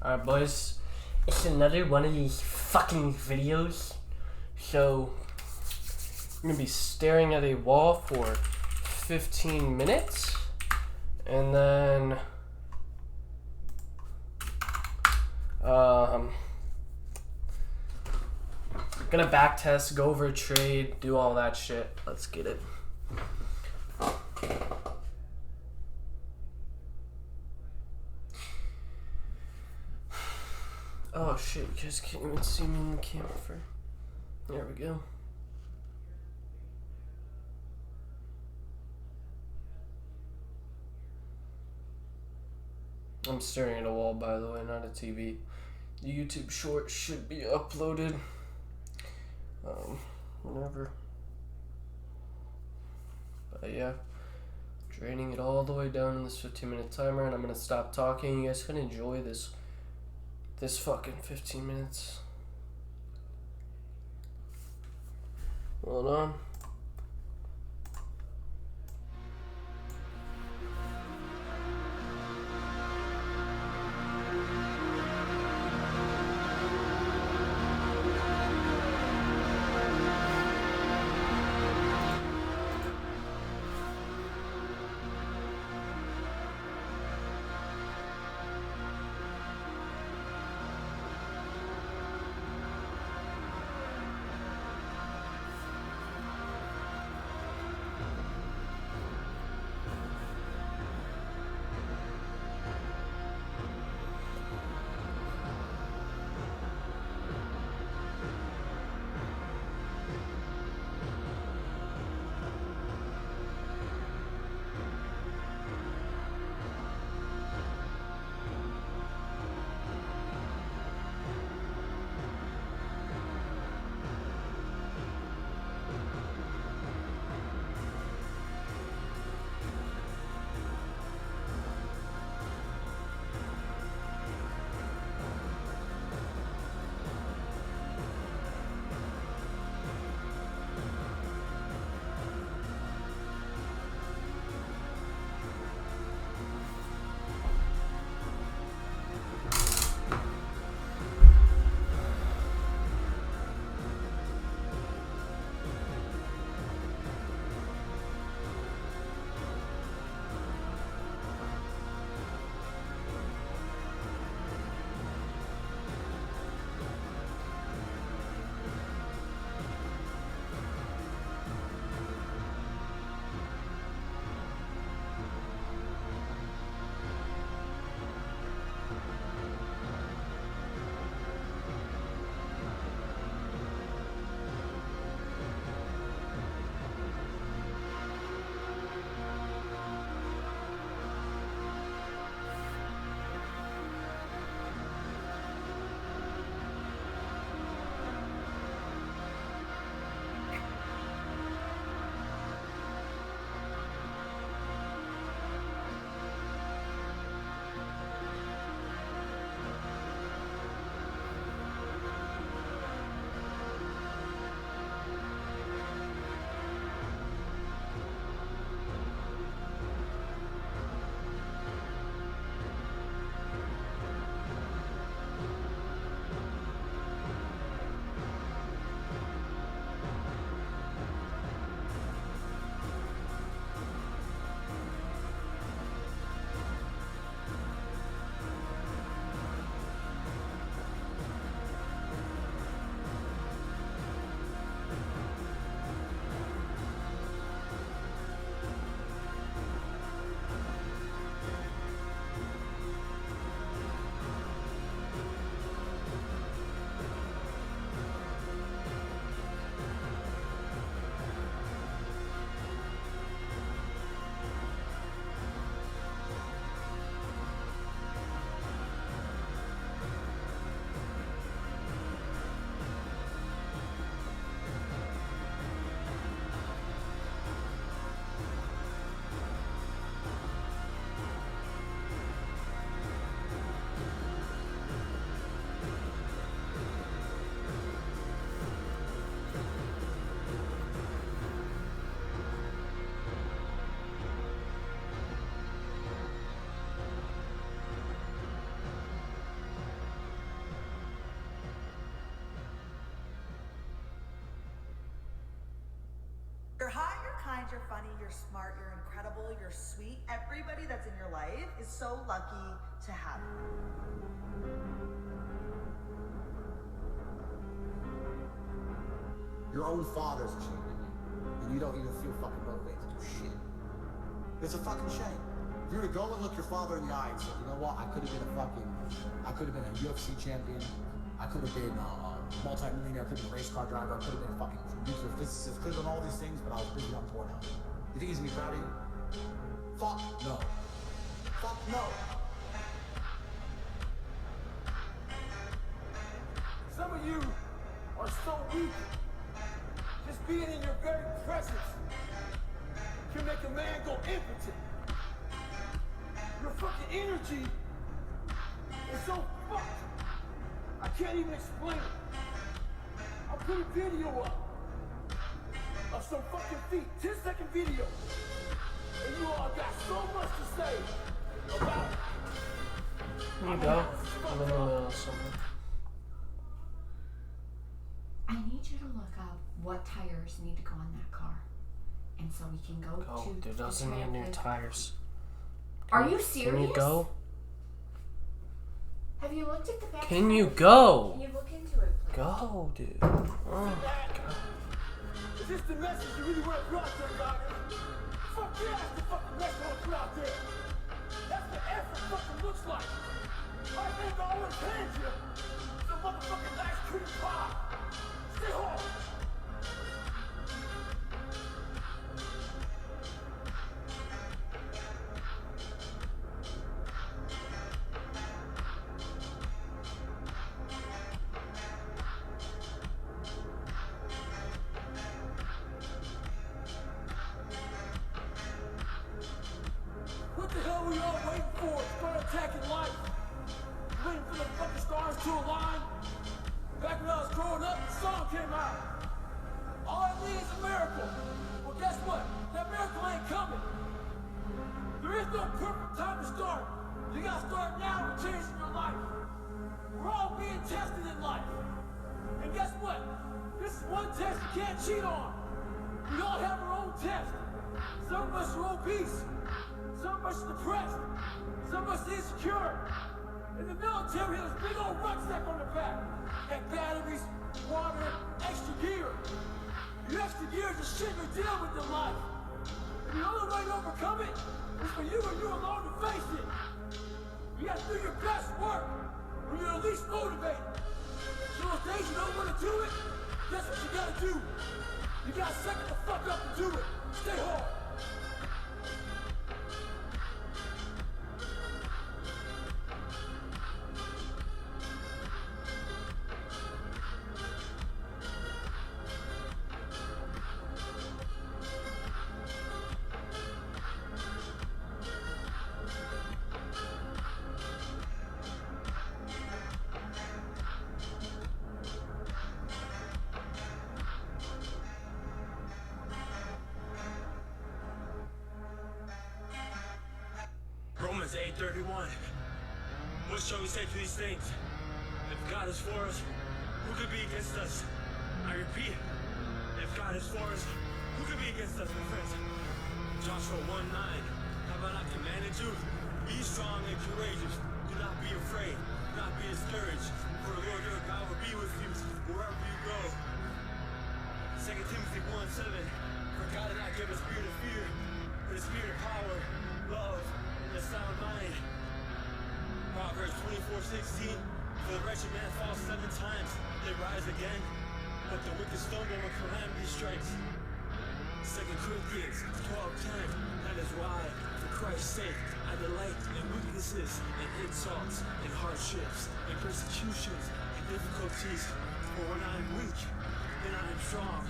Alright, boys. It's another one of these fucking videos. So, I'm gonna be staring at a wall for 15 minutes. And then, gonna backtest, go over a trade, do all that shit. Let's get it. Oh shit, you guys can't even see me in the camera. There we go. I'm staring at a wall, by the way, not a TV. The YouTube short should be uploaded whenever. But yeah, draining it all the way down in this 15-minute timer, and I'm gonna stop talking. You guys can enjoy this fucking 15 minutes. Hold on. kind, you're funny, you're smart, you're incredible, you're sweet. Everybody that's in your life is so lucky to have you. Your own father's cheating on you, and you don't even feel fucking motivated to do shit. It's a fucking shame. If you were to go and look your father in the eye and say, you know what, I could have been a UFC champion, I could have been a multi-millionaire, I could have been a race car driver, I could have been a fucking nuclear physicist, could have done all these things, but I was busy on Pornhub. You think he's gonna be proud of you? Fuck no. Fuck no. Some of you are so weak. Just being in your very presence can make a man go impotent. Your fucking energy is so fucked. I can't even explain it. I'll put a video up of some fucking feet, 10-second video. And you all got so much to say about it. Here you go. I'm in the middle of something. I need you to look up what tires need to go on that car. And so we can go Oh, to there doesn't need new tires. Are you serious? Can you go? Have you looked at the back? Can you go? Can you look into it, please? Go, dude. Oh my god. Is this the message you really want to put out there, dog? Fuck yeah, that's the fucking message I want to put out there. That's what effort fucking looks like. I think I always hand you some motherfucking ice cream pie. Stay home. What the hell are we all waiting for? Start attacking life. Waiting for the fucking stars to align. Back when I was growing up, the song came out. All I need is a miracle. Well, guess what? That miracle ain't coming. There is no perfect time to start. You gotta start now with changing your life. We're all being tested in life. And guess what? This is one test you can't cheat on. We all have our own test. Some of us are obese. Some of us are depressed. Some of us insecure. In the military, there's a big old rucksack on the back. And batteries, water, extra gear. Your extra gear is a shit you deal with in life. And the only way to overcome it is for you and you alone to face it. You have to do your best work when you're the least motivated. So those days you don't want to do it, guess what you gotta do? You gotta suck it the fuck up and do it. Stay hard. Romans 8:31. What shall we say to these things? If God is for us, who could be against us? I repeat, if God is for us, who could be against us, my friends? Joshua 1:9. Have I not commanded you? Be strong and courageous. Do not be afraid. Do not be discouraged. For the Lord your God will be with you wherever you go. 2 Timothy 1:7. For God did not give a spirit of fear, but a spirit of power, love, and a sound mind. Proverbs 24:16. For the wretched man falls 7 times, they rise again, but the wicked stumble when calamity strikes. 2 Corinthians 12:10. That is why, for Christ's sake, I delight in weaknesses and insults and hardships and persecutions and difficulties. For when I am weak, then I am strong.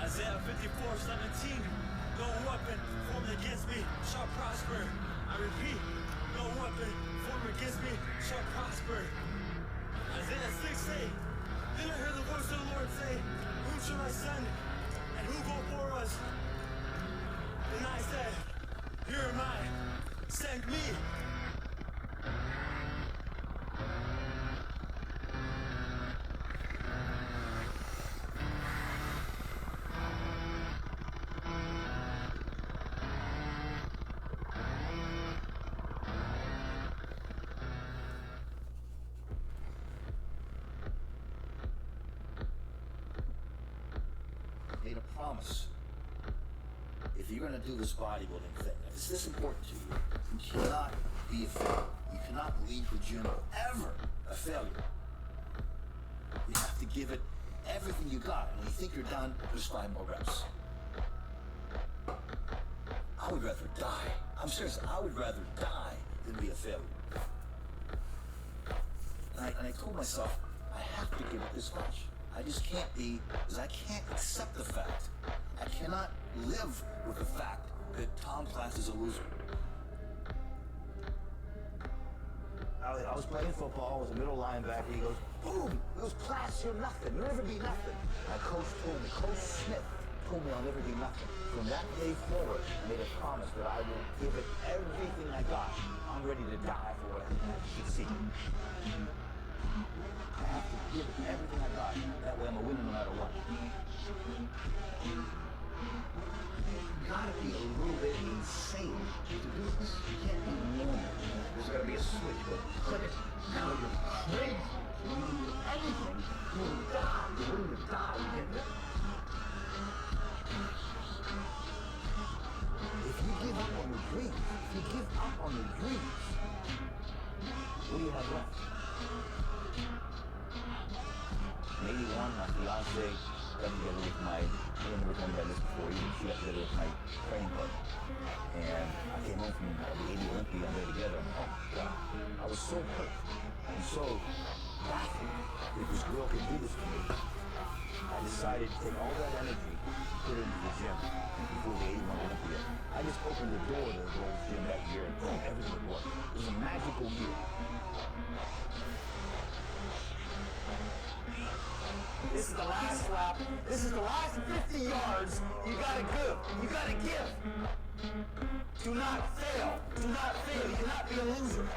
Isaiah 54:17. No weapon formed against me shall prosper. I repeat, no weapon formed against me shall prosper. Isaiah 6:8. Then I heard the voice of the Lord say, whom shall I send? And who go for us? And I said, here am I, send me. promise. If you're gonna do this bodybuilding thing, if it's this important to you, you cannot be a failure. You cannot leave the gym ever a failure. You have to give it everything you got. And when you think you're done, there's 5 more reps. I would rather die. I'm serious, I would rather die than be a failure. And I told myself, I have to give it this much. I just can't be, because I can't accept the fact. I cannot live with the fact that Tom Class is a loser. I was playing football, I was a middle linebacker. He goes, boom, it was Class, you're nothing. You'll never be nothing. My coach told me, Coach Smith told me I'll never be nothing. From that day forward, I made a promise that I will give it everything I got. I'm ready to die for what I succeed. I have to give it everything I got. That way I'm a winner no matter what. You gotta be a little bit insane to do this. You can't be normal. There's gotta be a switch. But click it. Now you're crazy. You don't do anything. You will die. You're willing to die to get there. If you give up on your dreams, what do you have left? In 81, my fiance got together with my, I don't know if this before, she got together with my training partner. And I came home from the 80 Olympia and they were together. Oh my God, I was so hurt and so baffled that this girl could do this to me. I decided to take all that energy and put it into the gym before the 81 Olympia. I just opened the door to the Gold's Gym that year and boom, everything would work. It was a magical year. This is the last lap. This is the last 50 yards. You gotta give. You gotta give. Do not fail. Do not fail. You cannot be a loser.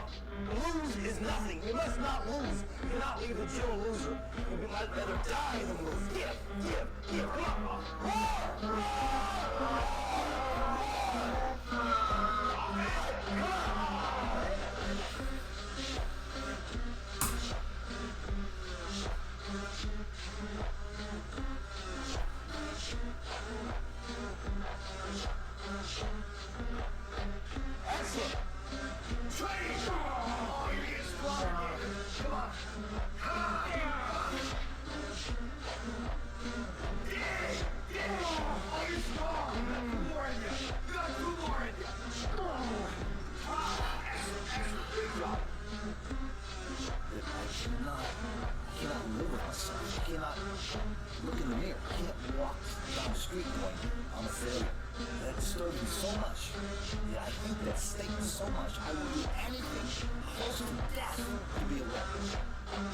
Lose is nothing. You must not lose. You cannot leave the gym a loser. You might rather die than lose. Give. Come on. Roar! Come on. Excellent. Train. Oh, you're getting stronger. Come on. Oh, you're strong. You got 2 more in you. Excellent. Good job. I cannot live with myself. I cannot look in the mirror. I can't walk down the street going, I'm a failure. That disturbs me so much. Yeah, I hate that statement so much. I will do anything close to death to be away. I'm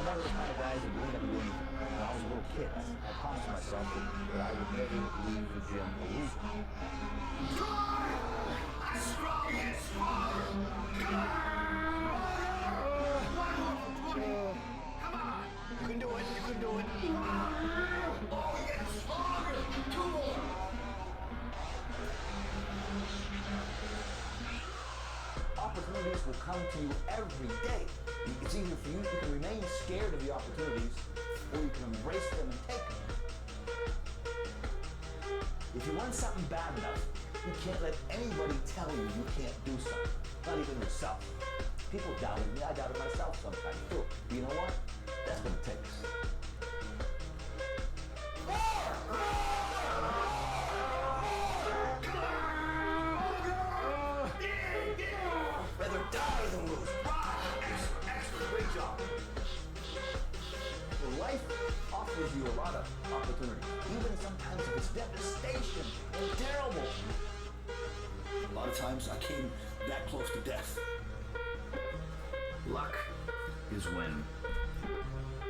one of the kind of guys that didn't do anything. When I was a little kid, I promised myself that I would never leave the gym a loser. I'm strong and stronger. Come on. One more for 20. Come on. You can do it. You can do it. Come on. Oh, you're getting stronger. 2 more. Opportunities will come to you every day. It's either for you, you can remain scared of the opportunities, or you can embrace them and take them. If you want something bad enough, you can't let anybody tell you you can't do something. Not even yourself. People doubted me, I doubted myself sometimes too. But you know what? That's what it takes. Rather die than lose. Excellent. Great job. Well, life offers you a lot of opportunities, even sometimes if it's devastation and terrible. A lot of times I came that close to death. Luck is when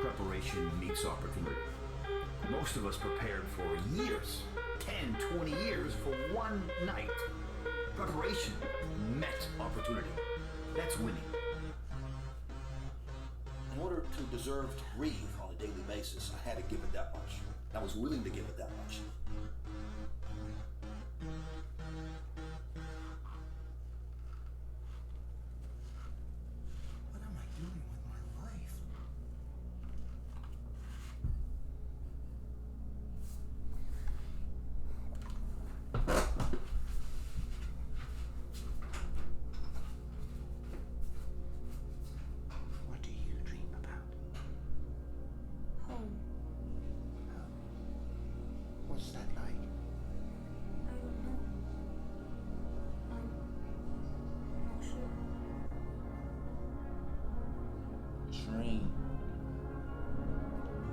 preparation meets opportunity. Most of us prepared for years, 10, 20 years for one night. Preparation met opportunity. That's winning. In order to deserve to breathe on a daily basis, I had to give it that much. I was willing to give it that much. What am I doing with my life?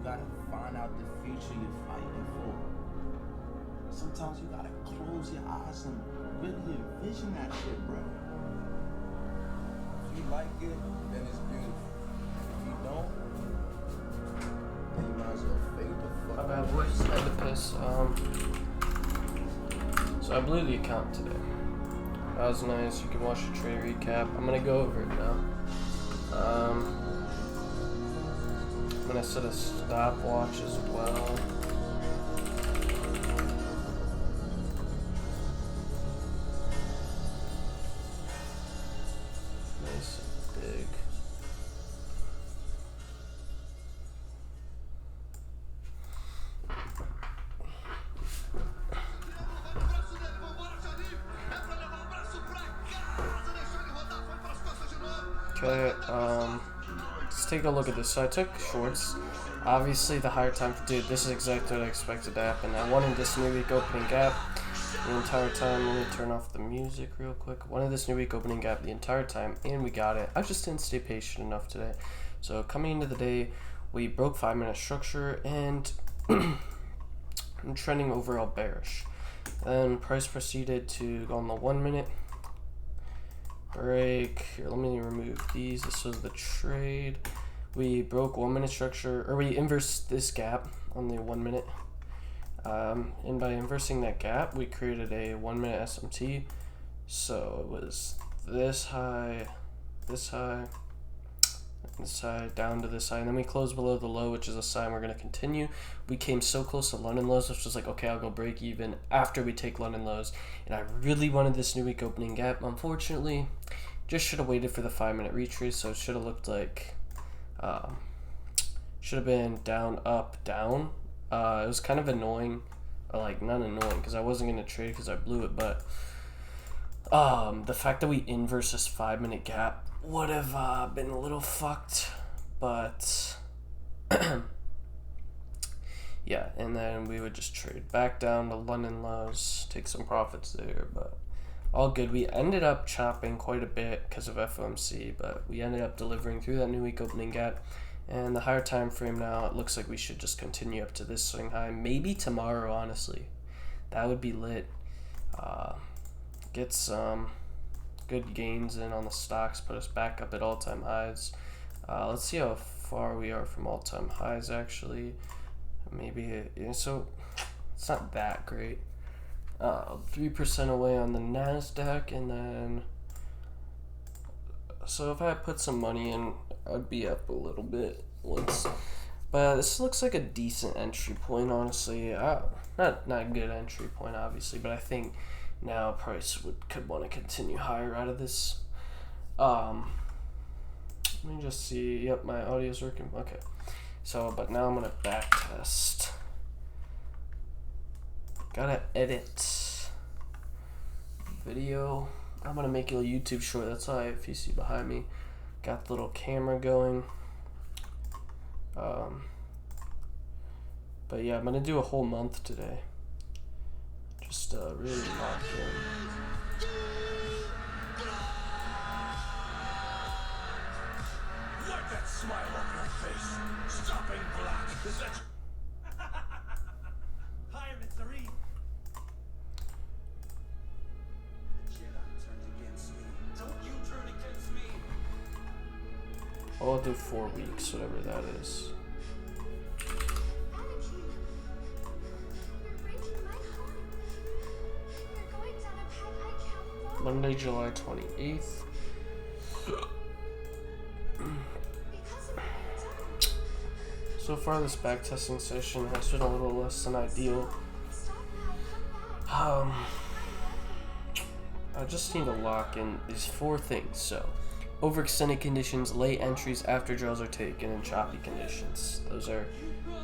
gotta find out the future you're fighting for. Sometimes you gotta close your eyes and really envision that shit, bro. If you like it, then it's beautiful. If you don't, then you might as well fade the fuck My bad out. voice, I had to piss. So I blew the account today. That was nice. You can watch the trade recap. I'm gonna go over it now. I'm gonna set a stopwatch as well. Nice and big. Okay, let's take a look at this. So I took shorts. Obviously, the higher time, dude, this is exactly what I expected to happen. I wanted this new week opening gap the entire time. Let me turn off the music real quick. Wanted this new week opening gap the entire time, and we got it. I just didn't stay patient enough today. So coming into the day, we broke 5-minute structure, and I'm trending overall bearish. Then price proceeded to go on the 1 minute. Break. Here, let me remove these. This was the trade. We broke 1 minute structure, or we inversed this gap on the 1 minute. And by inversing that gap, we created a 1 minute SMT. So it was this high, this high, this high, down to this high, and then we closed below the low, which is a sign we're going to continue. We came so close to London lows, which was like, okay, I'll go break even after we take London lows. And I really wanted this new week opening gap. Unfortunately, just should have waited for the 5 minute retrace, so it should have looked like, should have been down, up, down. It was kind of annoying, like not annoying because I wasn't going to trade because I blew it, but the fact that we inverse this 5 minute gap would have been a little fucked, but yeah, and then we would just trade back down to London lows, take some profits there, but all good. We ended up chopping quite a bit because of FOMC, but we ended up delivering through that new week opening gap. And the higher time frame now, it looks like we should just continue up to this swing high. Maybe tomorrow, honestly. That would be lit. Get some good gains in on the stocks, put us back up at all-time highs. Let's see how far we are from all-time highs, actually. Maybe, so it's not that great. 3% away on the NASDAQ, and then, so if I put some money in, I'd be up a little bit once. But this looks like a decent entry point, honestly. Not a good entry point, obviously, but I think now price could want to continue higher out of this. Let me just see. Yep, my audio's working. Okay. So, but now I'm gonna back test. Gotta edit video. I'm gonna make a YouTube short. That's why, if you see behind me, got the little camera going. But yeah, I'm gonna do a whole month today. Just really lock in. Wipe that smile off your face. Stop being black. Is that Hi, Mr. Reed. The Jedi turned against me. Don't you turn against me. I'll do 4 weeks, whatever that is. Monday, July 28th. So far, this backtesting session has been a little less than ideal. I just need to lock in these 4 things. So, overextended conditions, late entries after draws are taken, and choppy conditions. Those are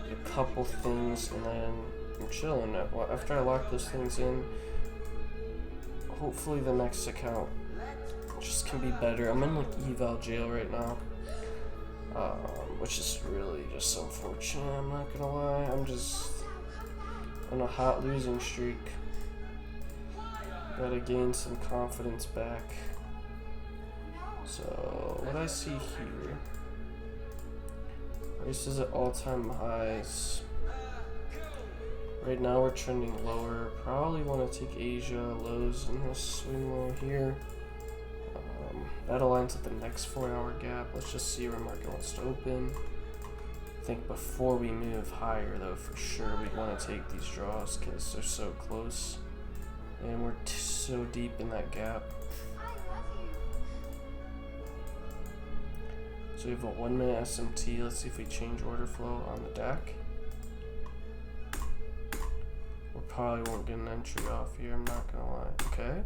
a couple things, and then I'm chilling. After I lock those things in, hopefully the next account just can be better. I'm in like eval jail right now, which is really just unfortunate. I'm not gonna lie. I'm just on a hot losing streak. Gotta gain some confidence back. So what I see here, Prices at all-time highs. Right now we're trending lower. Probably want to take Asia lows in this swing low here. That aligns with the next 4-hour gap. Let's just see where market wants to open. I think before we move higher though, for sure we want to take these draws because they're so close. And we're so deep in that gap. So we have a 1-minute SMT. Let's see if we change order flow on the deck. We probably won't get an entry off here, I'm not gonna lie. Okay.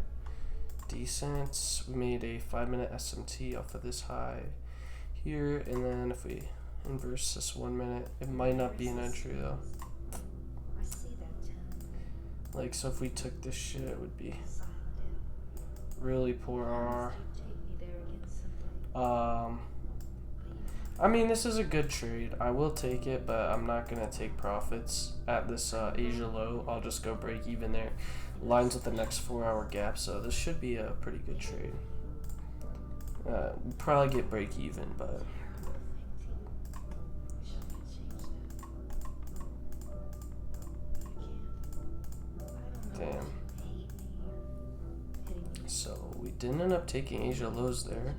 Decent. We made a 5-minute SMT off of this high here, and then if we inverse this 1 minute, it might not be an entry though. I see that. Like, so if we took this shit, it would be really poor RR. I mean, this is a good trade. I will take it, but I'm not gonna take profits at this Asia low. I'll just go break even there. Lines with the next 4-hour gap, so this should be a pretty good trade. We'll probably get break even, but damn. So we didn't end up taking Asia lows there,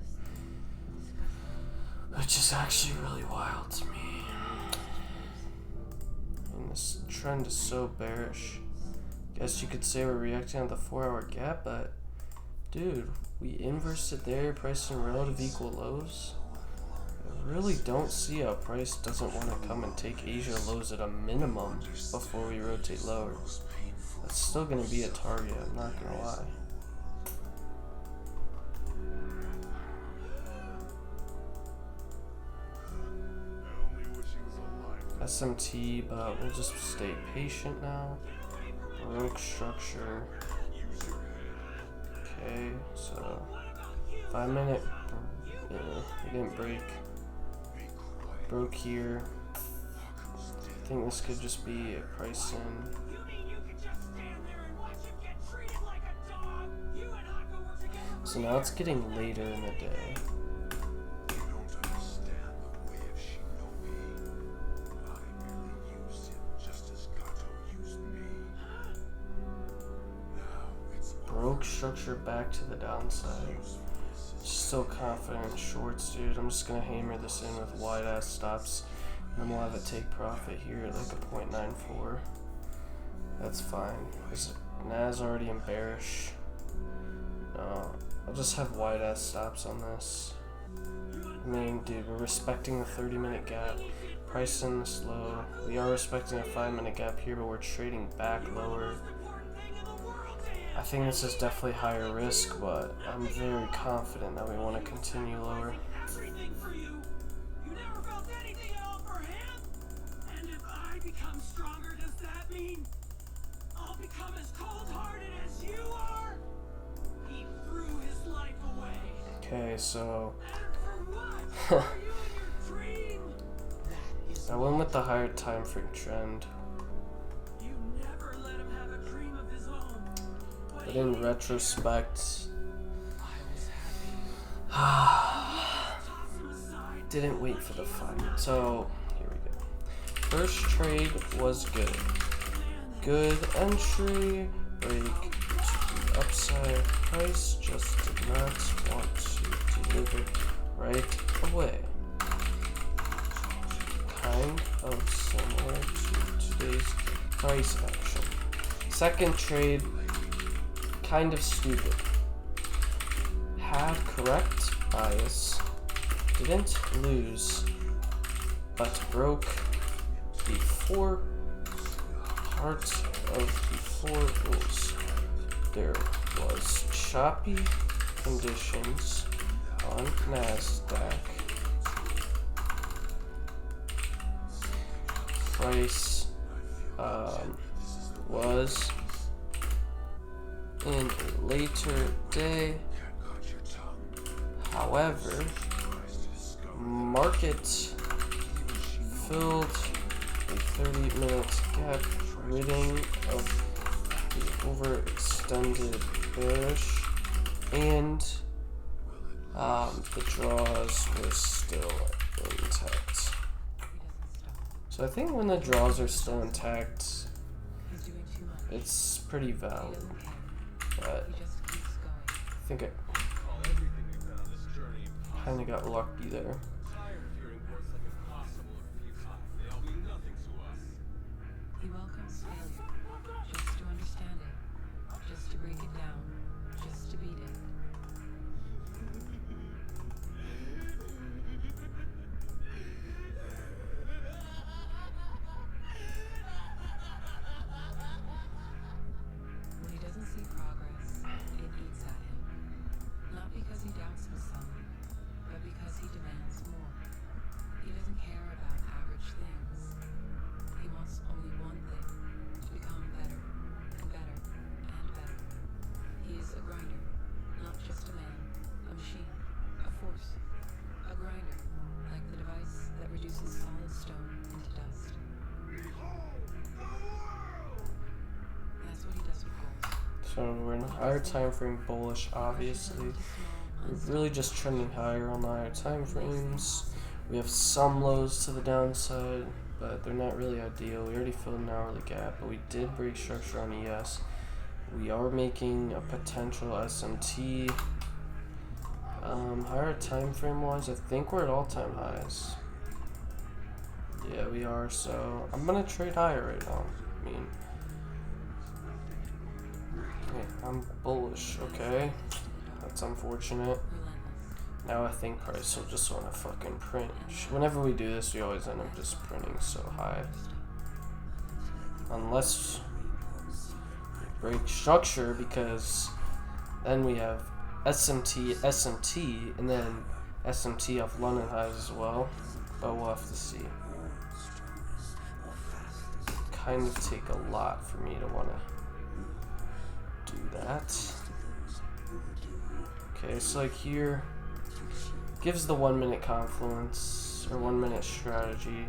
which is actually really wild to me. And this trend is so bearish. Guess you could say we're reacting on the 4-hour gap, but dude, we inversed it there, priced in relative equal lows. I really don't see how price doesn't want to come and take Asia lows at a minimum before we rotate lower. That's still going to be a target, I'm not going to lie. SMT, but we'll just stay patient now. Broke structure. Okay, so 5-minute. Yeah, it didn't break. Broke here. I think this could just be a price in. So now it's getting later in the day. Broke structure back to the downside. Still confident in shorts, dude. I'm just gonna hammer this in with wide ass stops, and then we'll have a take profit here at like a 0.94. That's fine. Is Nas already in bearish? No, I'll just have wide ass stops on this. I mean, dude, we're respecting the 30-minute gap. Price in this low. We are respecting a 5-minute gap here, but we're trading back lower. I think this is definitely higher risk, but I'm very confident that we want to continue lower. Everything for you. You never felt anything at all for him. And if I become stronger, does that mean I'll become as cold-hearted as you are? He threw his life away. Okay, so And for what? For you and your dream? I went with the higher time frame trend. You never let him have a dream of his own. But in retrospect, didn't wait for the fight. So here we go. First trade was good. Good entry, break to the upside. Price just did not want to deliver right away. Kind of similar to today's price action. Second trade, kind of stupid. Had correct bias, didn't lose, but broke the 4 parts of the 4 rules. There was choppy conditions on NASDAQ. Price was in a later day. However, market filled a 30-minute gap, ridding of the overextended bearish, and the draws were still intact. So I think when the draws are still intact, it's pretty valid. But I think I kind of got lucky there. He welcomes failure, just to understand it, just to break it down, just to beat it. When he doesn't see progress, it eats at him. Not because he doubts himself, but because he demands more. He doesn't care about average things. He wants only one thing, to become better, and better, and better. He is a grinder, not just a man, a machine, a force. A grinder, like the device that reduces solid stone into dust. That's what he does with goals. So we're in a higher time frame bullish, obviously. We're really just trending higher on the higher time frames. We have some lows to the downside, but they're not really ideal. We already filled an hourly gap, but we did break structure on ES. We are making a potential SMT. Higher time frame wise, I think we're at all-time highs. Yeah, we are. So I'm gonna trade higher right now. I mean, yeah, I'm bullish. Okay, that's unfortunate. Now I think price will just want to fucking print. Whenever we do this, we always end up just printing so high. Unless we break structure, because then we have SMT, SMT, and then SMT off London highs as well. But we'll have to see. Kind of take a lot for me to want to do that. Okay, so like here, gives the 1 minute confluence, or 1 minute strategy.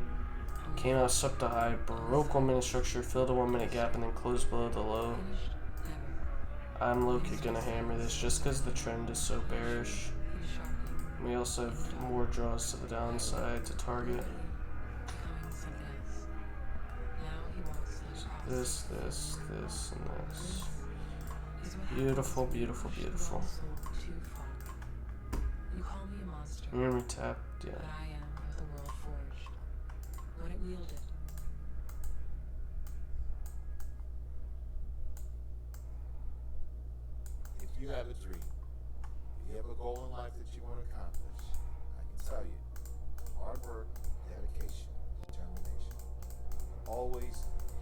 Came out, swept a high, broke 1 minute structure, filled a 1 minute gap, and then closed below the low. I'm low-key gonna hammer this just because the trend is so bearish. We also have more draws to the downside to target. So this, and this. Beautiful, beautiful, beautiful. And then we tapped, yeah. If you have a dream, if you have a goal in life that you want to accomplish, I can tell you, hard work, dedication, determination. Always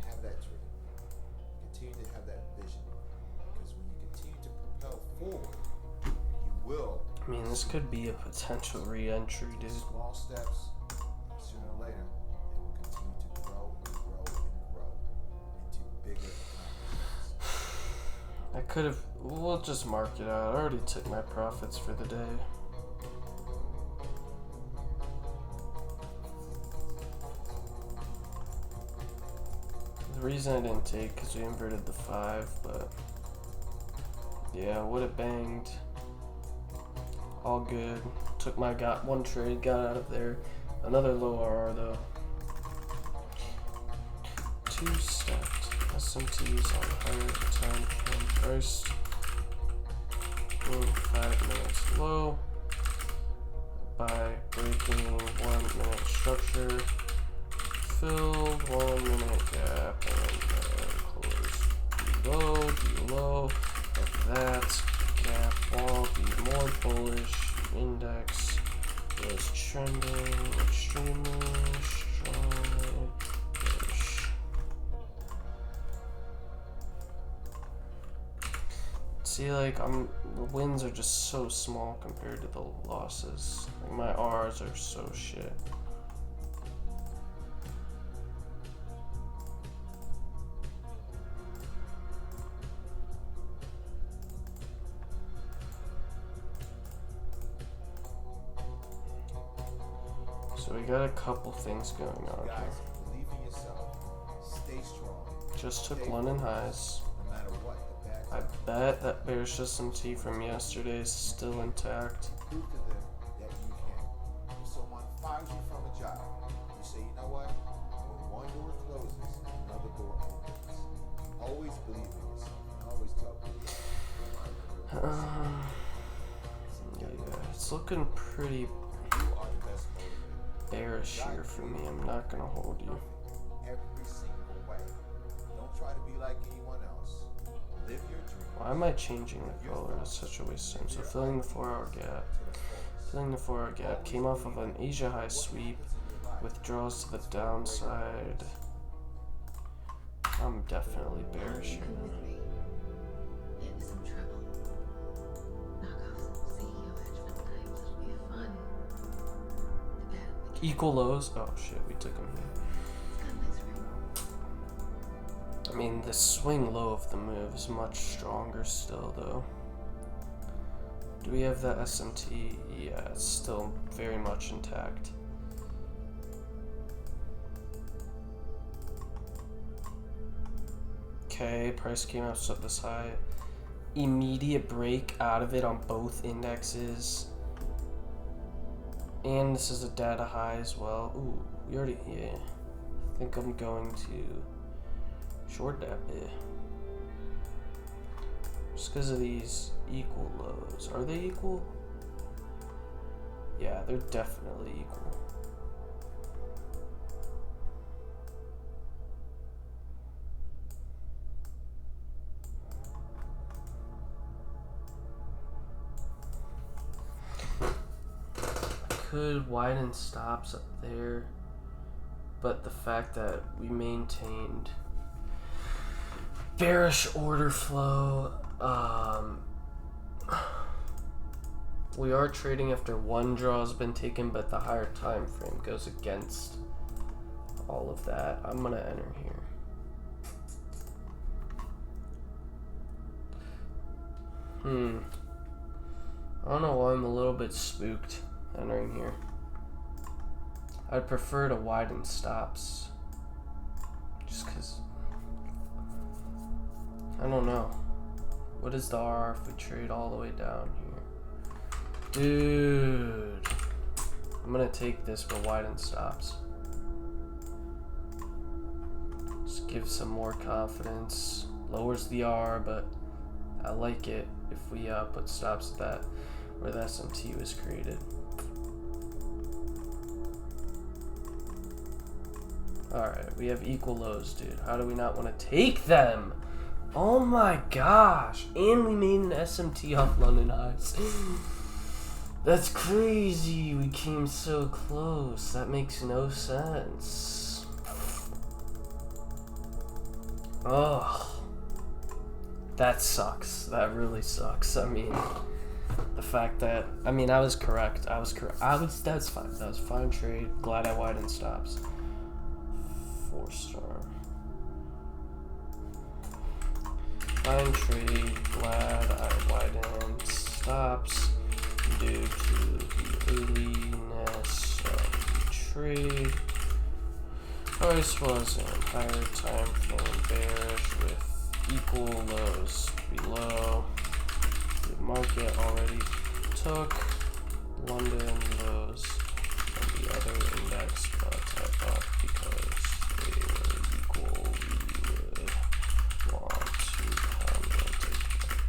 have that dream. Continue to have that vision. Because when you continue to propel forward, you will. I mean, this could be a potential re-entry, dude. Small steps, and sooner or later, they will continue to grow and grow and grow into bigger accomplishments. I could have. We'll just mark it out. I already took my profits for the day. The reason I didn't take because we inverted the 5, but yeah, would have banged. All good. Took my one trade, got out of there. Another low RR though. 2 stacked SMTs on higher time frame first. 5 minutes low by breaking 1 minute structure. Filled 1 minute gap and closed below. Of that gap wall be more bullish. Index is trending extremely strongly bullish. See, like the wins are just so small compared to the losses. Like my R's are so shit. So we got a couple things going on Guys, here. believe in yourself. Stay strong. Just took London highs. No matter what, the bad I bet that bearish SMT from yesterday is still intact. prove to them that you can. If someone fires you from a job, you say, you know what? I'm going to door closes, another door opens. Always believe in yourself and always tell people. Yeah, it's looking pretty You are the best motivator. bearish here for me. I'm not gonna hold you. Every single way. Don't try to be like anyone else. Live your dream. Why am I changing the color? It's such a waste of time. So filling the 4-hour gap. Filling the 4-hour gap came off of an Asia high sweep. Withdraws to the downside. I'm definitely bearish here. Come with me. Get into some trouble. Knock off some CEO hedge fund types. It'll be fun. The bad mechanic. Equal lows. Oh shit, we took them here. It's got a nice ring. I mean, the swing low of the move is much stronger still, though. Do we have the SMT? Yeah, it's still very much intact. Okay, price came out so this high. Immediate break out of it on both indexes. And this is a data high as well. Ooh, we already, yeah. I think I'm going to short that bit. Just because of these equal lows. Are they equal? Yeah, they're definitely equal. Could widen stops up there, but the fact that we maintained bearish order flow, we are trading after one draw has been taken, but the higher time frame goes against all of that. I'm gonna enter here. I don't know why I'm a little bit spooked entering here. I'd prefer to widen stops. Just because, I don't know. What is the RR if we trade all the way down here? Dude. I'm gonna take this for widen stops. Just give some more confidence. Lowers the R, but I like it if we put stops at that where the SMT was created. Alright, we have equal lows, dude. How do we not want to take them? Oh my gosh. And we made an SMT off London highs. That's crazy. We came so close. That makes no sense. Oh. That sucks. That really sucks. I mean, the fact that, I mean, I was correct. That's fine. That was a fine trade. Glad I widened stops. 4-star. Fine trade. Glad I widened stops due to the earliness of the trade. Price was in higher time frame bearish with equal lows below. The market already took London lows and the other index, but I thought because they were equal, we would want to come and take them.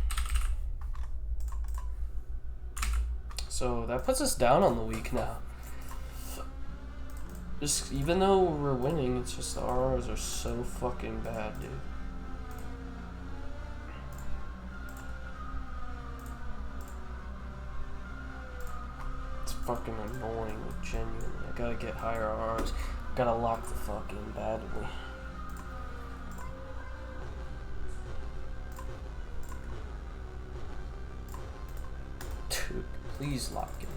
So that puts us down on the week now. Just even though we're winning, it's just the RRs are so fucking bad, dude. It's fucking annoying, genuinely. I gotta get higher RRs. Gotta lock the fuck in badly. Dude, please lock in.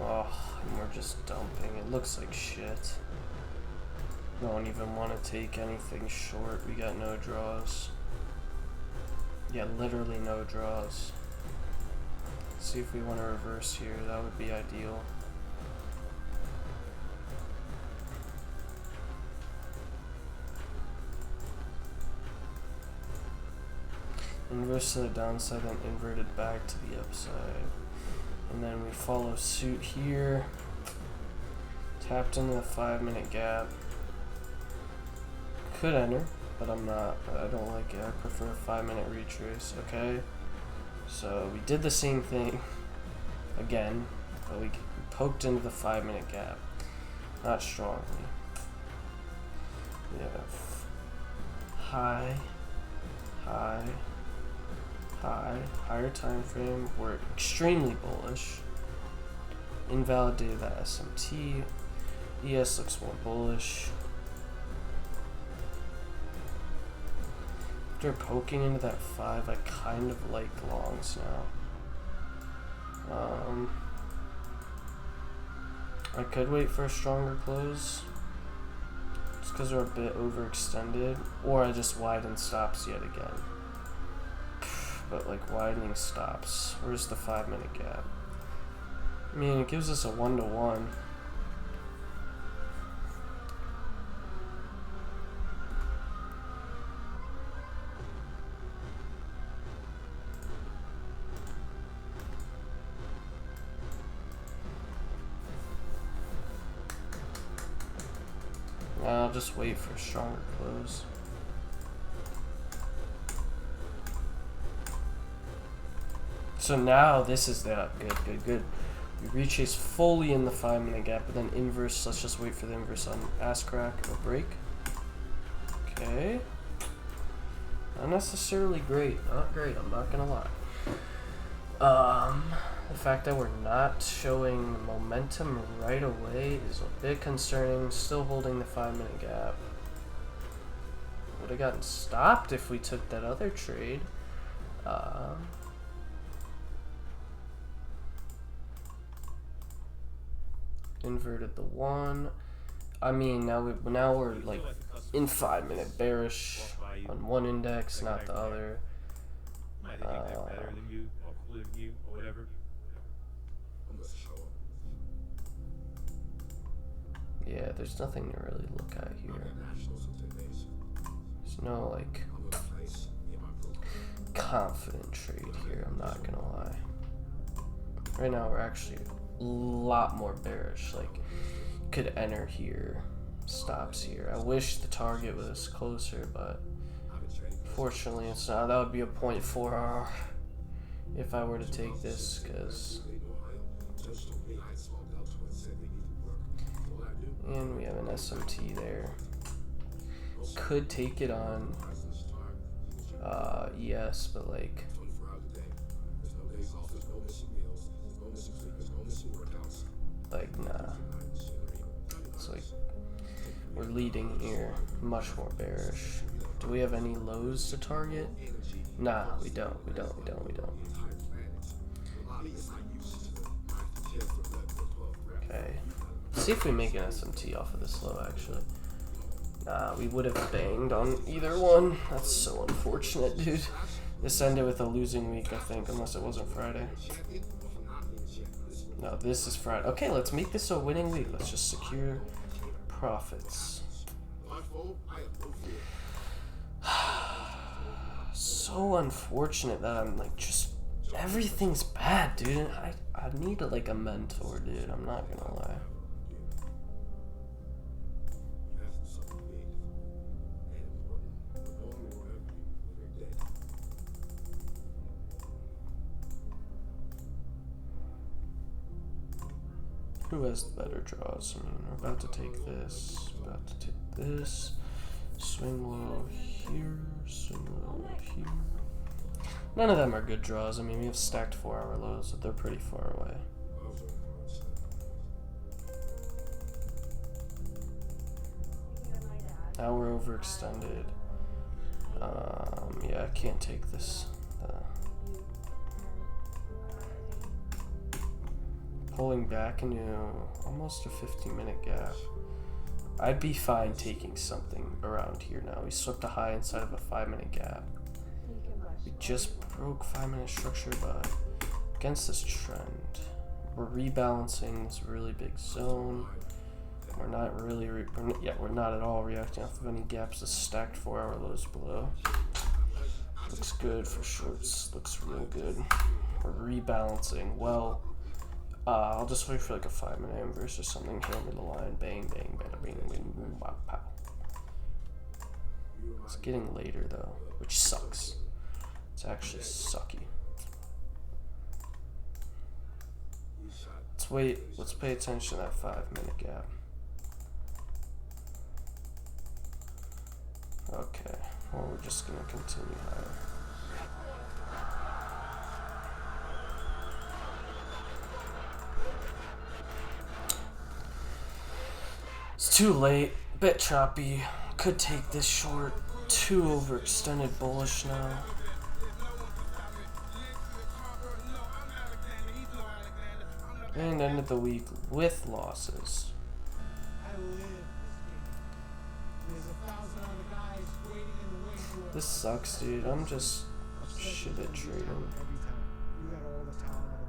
Oh, and we're just dumping. It looks like shit. Don't even want to take anything short. We got no draws. Yeah, literally no draws. Let's see if we want to reverse here. That would be ideal. Inverse to the downside, then inverted back to the upside. And then we follow suit here. Tapped into the 5-minute gap. could enter, but I'm not. I don't like it. I prefer a 5-minute retrace. Okay. So we did the same thing again, but we poked into the 5-minute gap. Not strongly. We have high, high, high, higher time frame. We're extremely bullish. Invalidated that SMT. ES looks more bullish. After poking into that 5, I kind of like longs now. I could wait for a stronger close, just because we're a bit overextended, or I just widen stops yet again. But like widening stops, where's the 5-minute gap? I mean, it gives us a 1-to-1. I'll just wait for a stronger close. So now this is the good. We retrace fully in the 5-minute gap, but then inverse. Let's just wait for the inverse on ass crack or break. Okay. Not necessarily great. Not great. I'm not gonna lie. The fact that we're not showing momentum right away is a bit concerning. Still holding the 5-minute gap. Would have gotten stopped if we took that other trade. Inverted the 1. I mean, now we're like in 5-minute bearish on one index, not the other. Better than you or cooler than you or whatever. Yeah, there's nothing to really look at here. There's no like confident trade here, I'm not gonna lie. Right now we're actually a lot more bearish. Like, could enter here, stops here. I wish the target was closer, but fortunately it's not. That would be a 0.4R if I were to take this, because and we have an SMT there. Could take it on ES, but like nah. It's like we're leading here, much more bearish. Do we have any lows to target? Nah, we don't. Okay. Let's see if we make an SMT off of this low, actually. Nah, we would have banged on either one. That's so unfortunate, dude. This ended with a losing week, I think, unless it wasn't Friday. No, this is Friday. Okay, let's make this a winning week. Let's just secure profits. So unfortunate that I'm like just everything's bad, dude. I need like a mentor, dude. I'm not gonna lie. Who has the better draws? I mean, we're about to take this, swing low here, swing low here. None of them are good draws. I mean, we have stacked 4-hour lows, but they're pretty far away. Now we're overextended. Yeah, I can't take this. Pulling back into almost a 15-minute gap. I'd be fine taking something around here now. We swept a high inside of a 5-minute gap. We just broke 5-minute structure, but against this trend, we're rebalancing this really big zone. We're not really, we're not at all reacting off of any gaps. The stacked 4-hour lows below. Looks good for shorts. Looks real good. We're rebalancing well. I'll just wait for like a 5-minute inverse or something. Hammer the line. Bang, bang, bang, bang, bang, bang, pow, pow. It's getting later though, which sucks. It's actually sucky. Let's wait. Let's pay attention to that 5-minute gap. Okay. Well, we're just gonna continue higher. It's too late. Bit choppy. Could take this short. Too overextended bullish now. And ended the week with losses. This sucks, dude. I'm just shit at trading.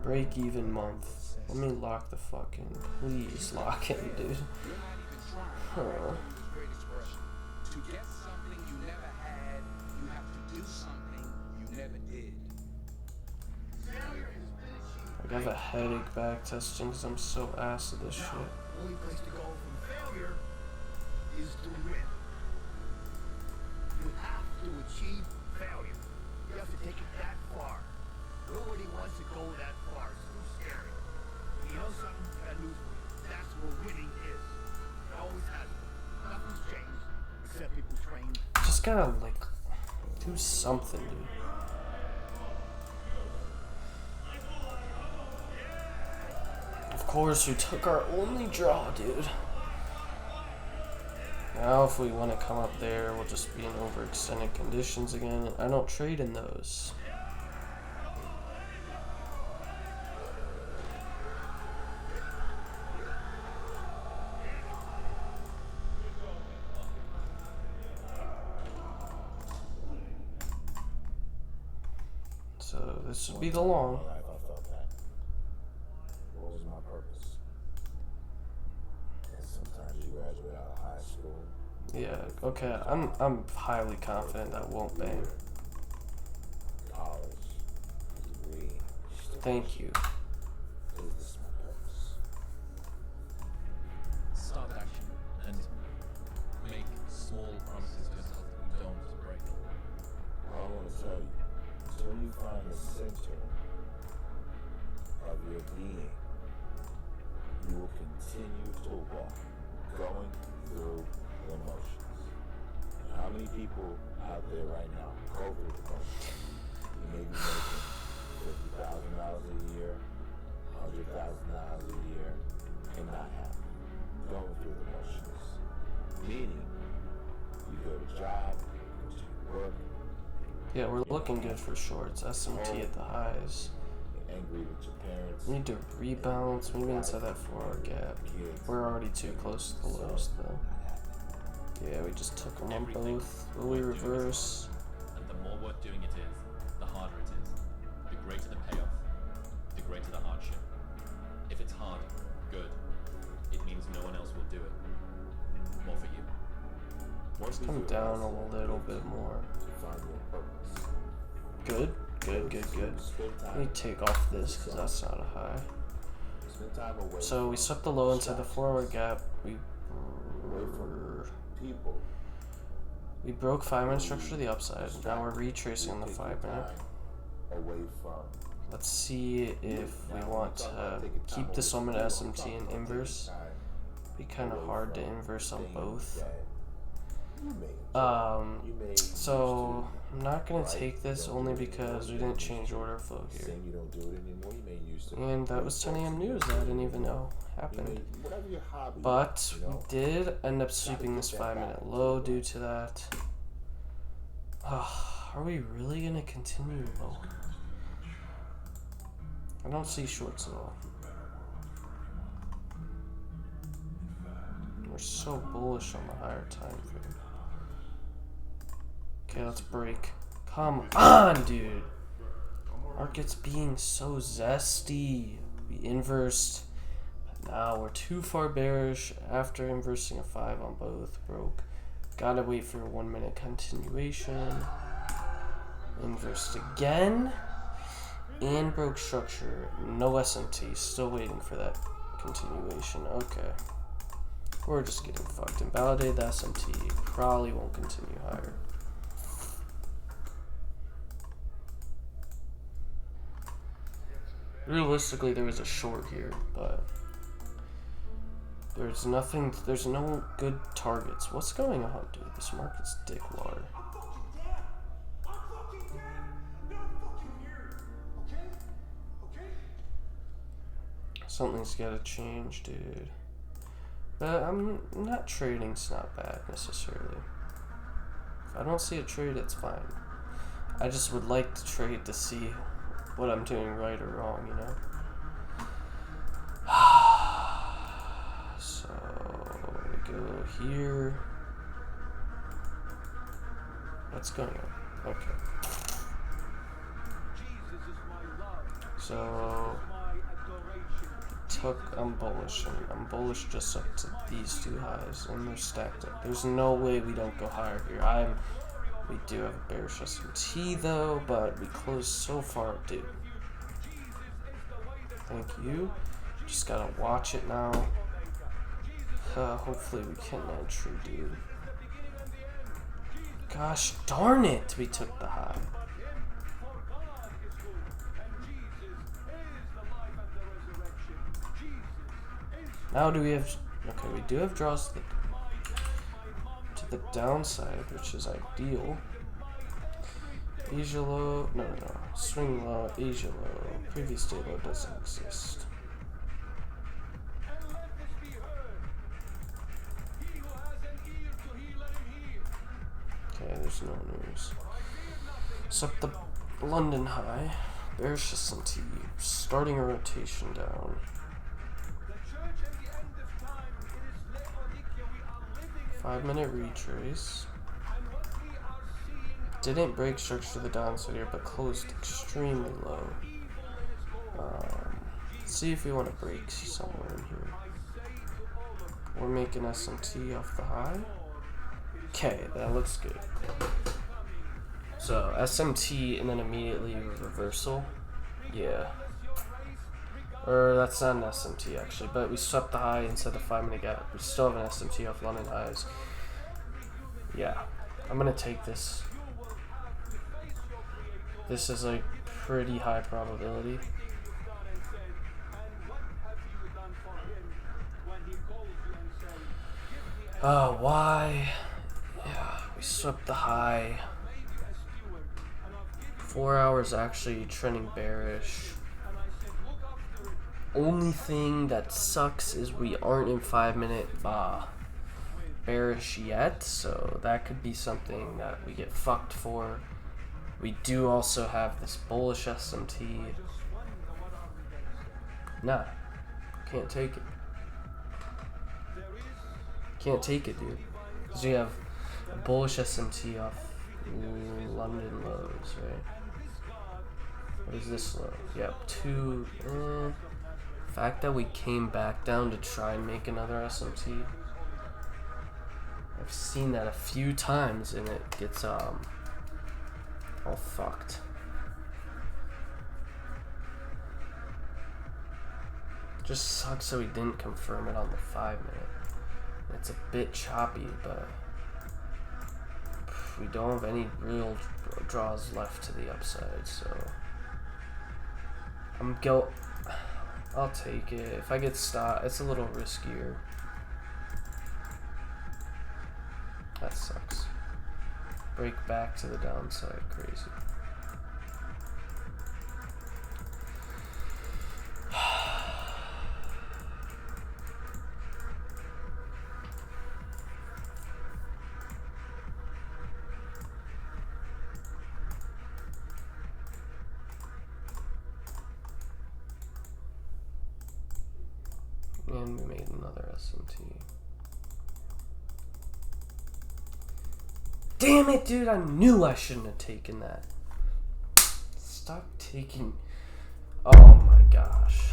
Break even month. Let me lock the fuck in. Please lock in, dude. Huh. To get something you never had, you have to do something you never did. I have a headache back testing because I'm so ass at this shit. The only place to go from failure is to win. You have to achieve failure. You have to take it that far. Nobody wants to go that far. It's too scary. You know something? That news for you. That's where winning is. It always has been. Nothing's changed except people train. Just gotta like do something, dude. Of course, we took our only draw, dude. Now, if we want to come up there, we'll just be in overextended conditions again. I don't trade in those. So this would be the long. What was my purpose? And sometimes you graduate out of high school. Yeah, okay. I'm highly confident that won't bang. College, degree. Thank you. Is this my purpose? Start with action and make small promises to yourself that you don't break. I want to tell you, until you find the center of your being, you will continue to walk, going through the motions. And how many people out there right now go through the motions? You may be making $50,000 a year, $100,000 a year, and not happy. Going through the motions. Meaning, you go to job, you go to work. Yeah, we're looking good for shorts. SMT at the highs. Angry with your parents. We need to rebalance, maybe inside that 4-hour gap. We're already too close to the lows though. Yeah, we just took them on both. Will we reverse? And the more worth doing it is, the harder it is. The greater the payoff, the greater the hardship. If it's hard, good. It means no one else will do it. More for you. Let's come down a little bit more. Good, good, good, good. Let me take off this because that's not a high. So we swept the low inside the 4-hour gap. We broke 5-minute structure to the upside. Now we're retracing on the 5-minute. Let's see if we want to keep this 1-minute SMT and inverse. Be kind of hard to inverse on both. So I'm not gonna take this only because we didn't change order flow here. And that was 10 AM news that I didn't even know happened. But we did end up sweeping this 5-minute low due to that. Are we really gonna continue low? I don't see shorts at all. We're so bullish on the higher time frame. Okay, let's break. Come on, dude. Market's being so zesty. We inversed. But now we're too far bearish after inversing a 5 on both. Broke. Gotta wait for a 1-minute continuation. Inversed again. And broke structure. No SMT. Still waiting for that continuation. Okay. We're just getting fucked. Invalidated the SMT. Probably won't continue higher. Realistically, there was a short here, but there's nothing. There's no good targets. What's going on, dude? This market's dick water. Something's gotta change, dude. But I'm not trading's not bad necessarily. If I don't see a trade, it's fine. I just would like to trade to see what I'm doing right or wrong, you know? So we go here. What's going on? Okay. So I'm bullish, and I'm bullish just up to these two highs, and they're stacked up. There's no way we don't go higher here. We do have a bearish SMT though, but we closed so far, dude. Thank you. Just gotta watch it now. Hopefully we can entry, dude. Gosh darn it, we took the high. Now do we have... Okay, we do have draws to the downside, which is ideal. Asia low... No. Swing low, Asia low. Previous day low doesn't exist. Okay, there's no news. So up the London high. Bearish SMT. Starting a rotation down. 5-minute retrace. Didn't break structure to the downside here, but closed extremely low. Let's see if we want to break somewhere in here. We're making SMT off the high. Okay, that looks good. So SMT and then immediately reversal. Yeah. Or that's not an SMT actually, but we swept the high inside the 5-minute gap. We still have an SMT off London highs. Yeah, I'm gonna take this. This is a pretty high probability. Why? Yeah, we swept the high. 4 hours actually trending bearish. Only thing that sucks is we aren't in 5-minute bearish yet, so that could be something that we get fucked for. We do also have this bullish SMT. Nah, can't take it. Can't take it, dude. Because we have a bullish SMT off London lows, right? What is this low? Yep, 2. Fact that we came back down to try and make another SMT. I've seen that a few times and it gets all fucked. Just sucks that we didn't confirm it on the 5-minute. It's a bit choppy, but we don't have any real draws left to the upside, so I'll take it. If I get stopped, it's a little riskier. That sucks. Break back to the downside, crazy. And we made another SMT. Damn it, dude! I knew I shouldn't have taken that. Stop taking... Oh my gosh.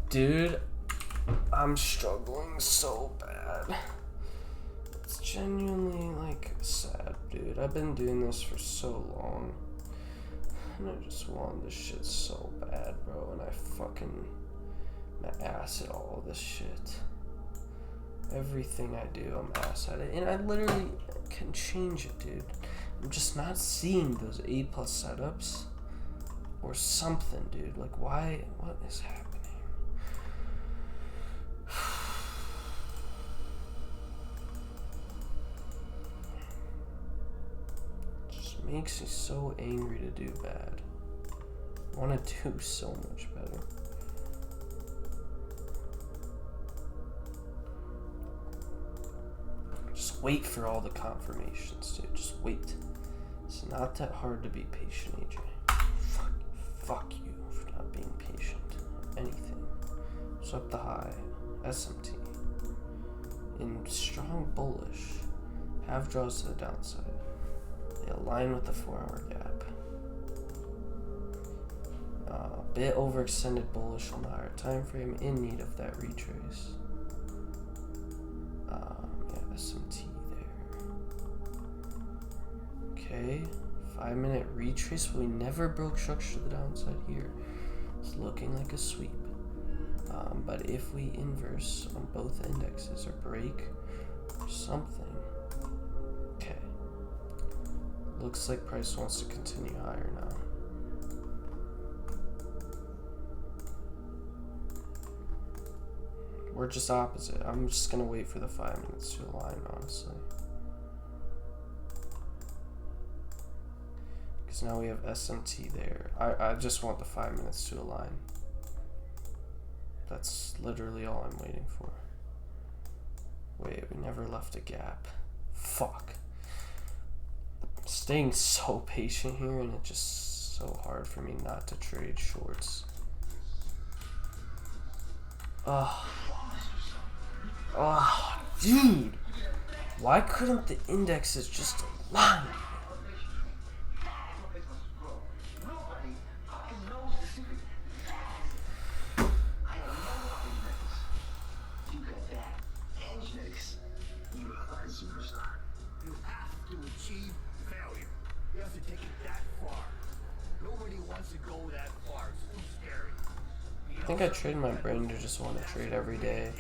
Dude, I'm struggling so bad. It's genuinely, like, sad. dude. I've been doing this for so long. And I just want this shit so bad, bro. And I fucking my ass at all this shit. Everything I do, I'm ass at it. And I literally can change it, dude. I'm just not seeing those A+ setups or something, dude. Like, why? What is happening? Just makes me so angry to do bad. I want to do so much better. Just wait for all the confirmations, dude. Just wait. It's not that hard to be patient, AJ. Fuck you for not being patient. Anything. Swept the high. SMT. In strong bullish. Half draws to the downside. They align with the 4-hour gap. A bit overextended bullish on the higher time frame. In need of that retrace. Yeah, SMT there. Okay. 5-minute retrace, but we never broke structure to the downside here. It's looking like a sweep. But if we inverse on both indexes or break or something, okay. Looks like price wants to continue higher now. We're just opposite. I'm just gonna wait for the 5 minutes to align, honestly. Because now we have SMT there. I just want the 5 minutes to align. That's literally all I'm waiting for. Wait, we never left a gap. Fuck. I'm staying so patient here, and it's just so hard for me not to trade shorts. Oh, dude. Why couldn't the indexes just align? I think I trained my brain to just want to trade every day.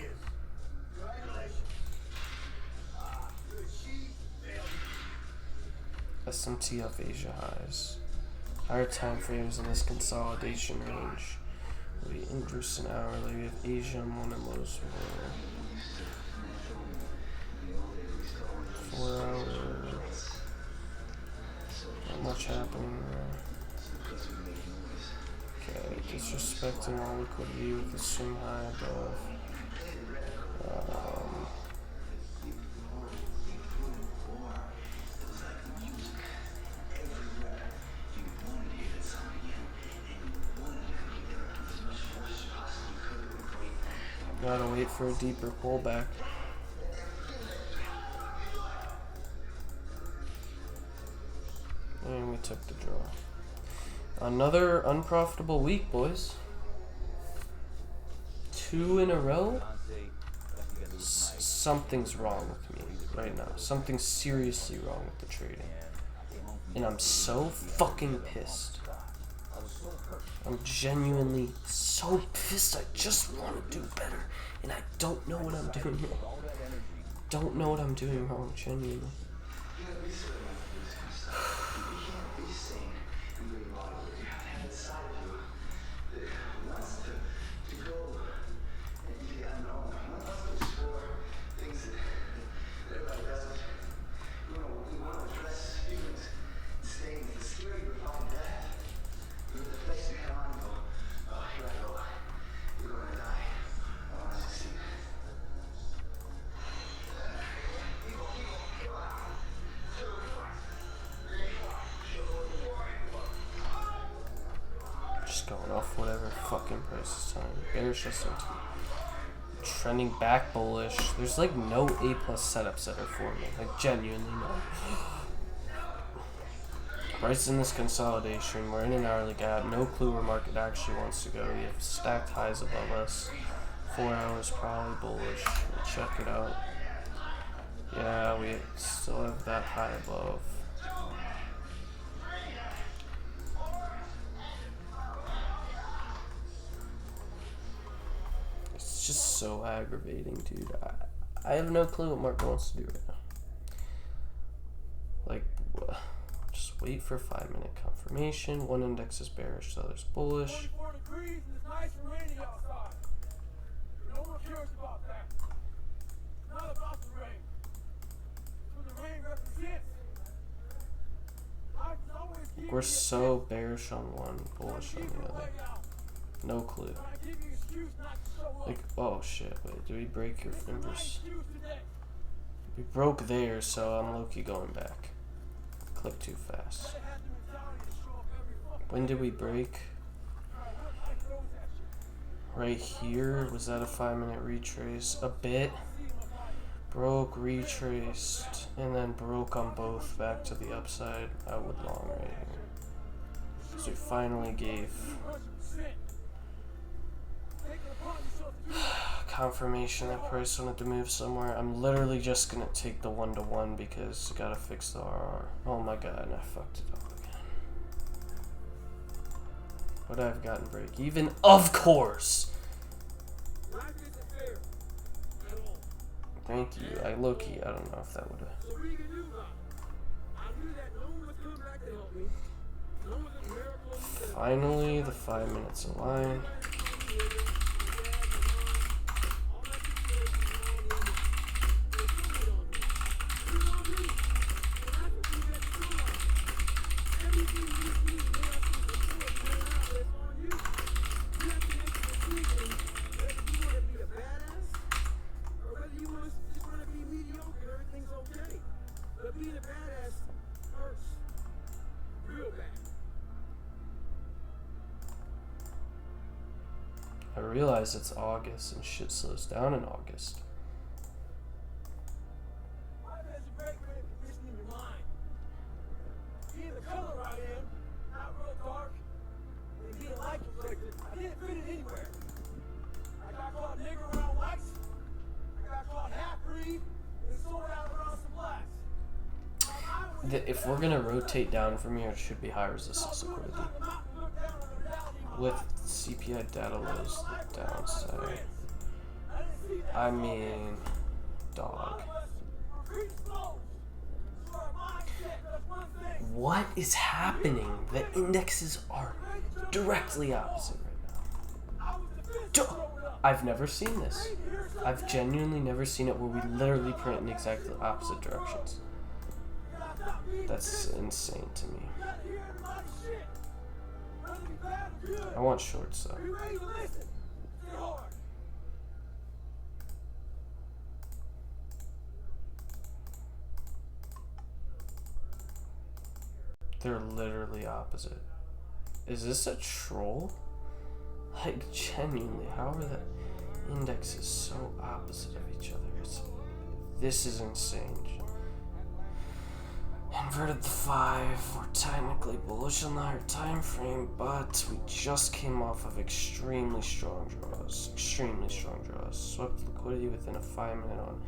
SMT off Asia highs. Higher time frames in this consolidation range. We inverse an hourly. We have Asia on one and lows for 4 hours. Not much happening there. Okay, disrespecting all liquidity with the swing high above. Gotta wait for a deeper pullback. And we took the draw. Another unprofitable week, boys. 2 in a row? Something's wrong with me right now. Something's seriously wrong with the trading. And I'm so fucking pissed. I'm genuinely so pissed. I just want to do better. And I don't know what I'm doing wrong. Don't know what I'm doing wrong, genuinely. Going off whatever fucking price is telling me. Bearish SMT. Trending back bullish. There's like no A+ setups that are forming. Like genuinely no. Price in this consolidation. We're in an hourly gap. No clue where market actually wants to go. We have stacked highs above us. 4 hours probably bullish. We'll check it out. Yeah, we still have that high above. so aggravating, dude. I have no clue what Mark wants to do right now. Like, just wait for 5-minute confirmation. One index is bearish, the other's bullish. 24 degrees and it's nice and rainy outside. No one cares about that. It's not about the rain. It's what the rain represents. Life is always giving We're you so bearish on one, bullish on the other. No clue. trying to give you an excuse not to show up. Like, oh shit, wait, did we break your It's the right inverse? excuse today. We broke there, so I'm low-key going back. Click too fast. Gotta have the mentality to show up every fucking When did we break? Alright, what life throws at you. Right here. Was that a 5-minute retrace? A bit. Broke, retraced, and then broke on both back to the upside. I would long right here. So we finally gave 100%. Take it upon yourself to do that. confirmation that price wanted to move somewhere. I'm literally just gonna take the 1-to-1 because I gotta fix the RR. Oh my god, and I fucked it up again. Would I have gotten break even? Of course! Life isn't fair at all. Thank you. I low-key, I don't know if that would have. So what are you gonna do about it? I knew that no one would come back to help me. No one's a miracle of me. Finally, the 5 minutes align. I realize it's August and shit slows down in August. Life has a great way of conditioning your mind. Being the color I am, not real dark, and being light complected, I didn't fit it anywhere. I got called nigger around whites, I got called half-breed, and sold out around some blacks. If we're gonna rotate down from here, it should be high resistance liquidity. With CPI data lows downside. I mean, dog. What is happening? The indexes are directly opposite right now. I've never seen this. I've genuinely never seen it where we literally print in exactly opposite directions. That's insane to me. I want shorts though. They're literally opposite. Is this a troll? Like, genuinely, how are the indexes so opposite of each other? This is insane. Inverted the 5. We're technically bullish on the higher time frame, but we just came off of extremely strong draws. Swept liquidity within a 5-minute on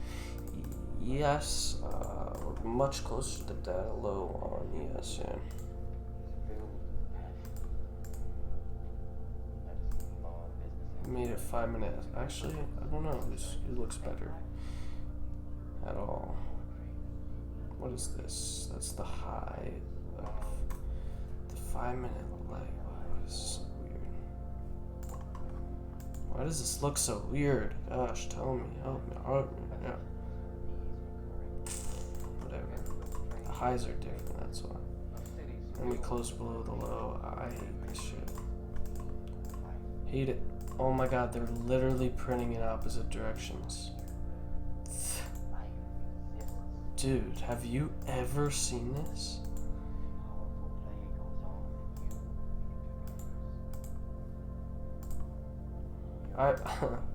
ES. We're much closer to data low on ES, yeah. Made it 5 minutes. Actually, I don't know. It looks better. At all. What is this? That's the high of the 5-minute leg. Why is this so weird? Why does this look so weird? Gosh, tell me, help me, yeah. Whatever. The highs are different, that's why. And we close below the low. I hate this shit. Hate it. Oh my god, they're literally printing in opposite directions. Dude, have you ever seen this?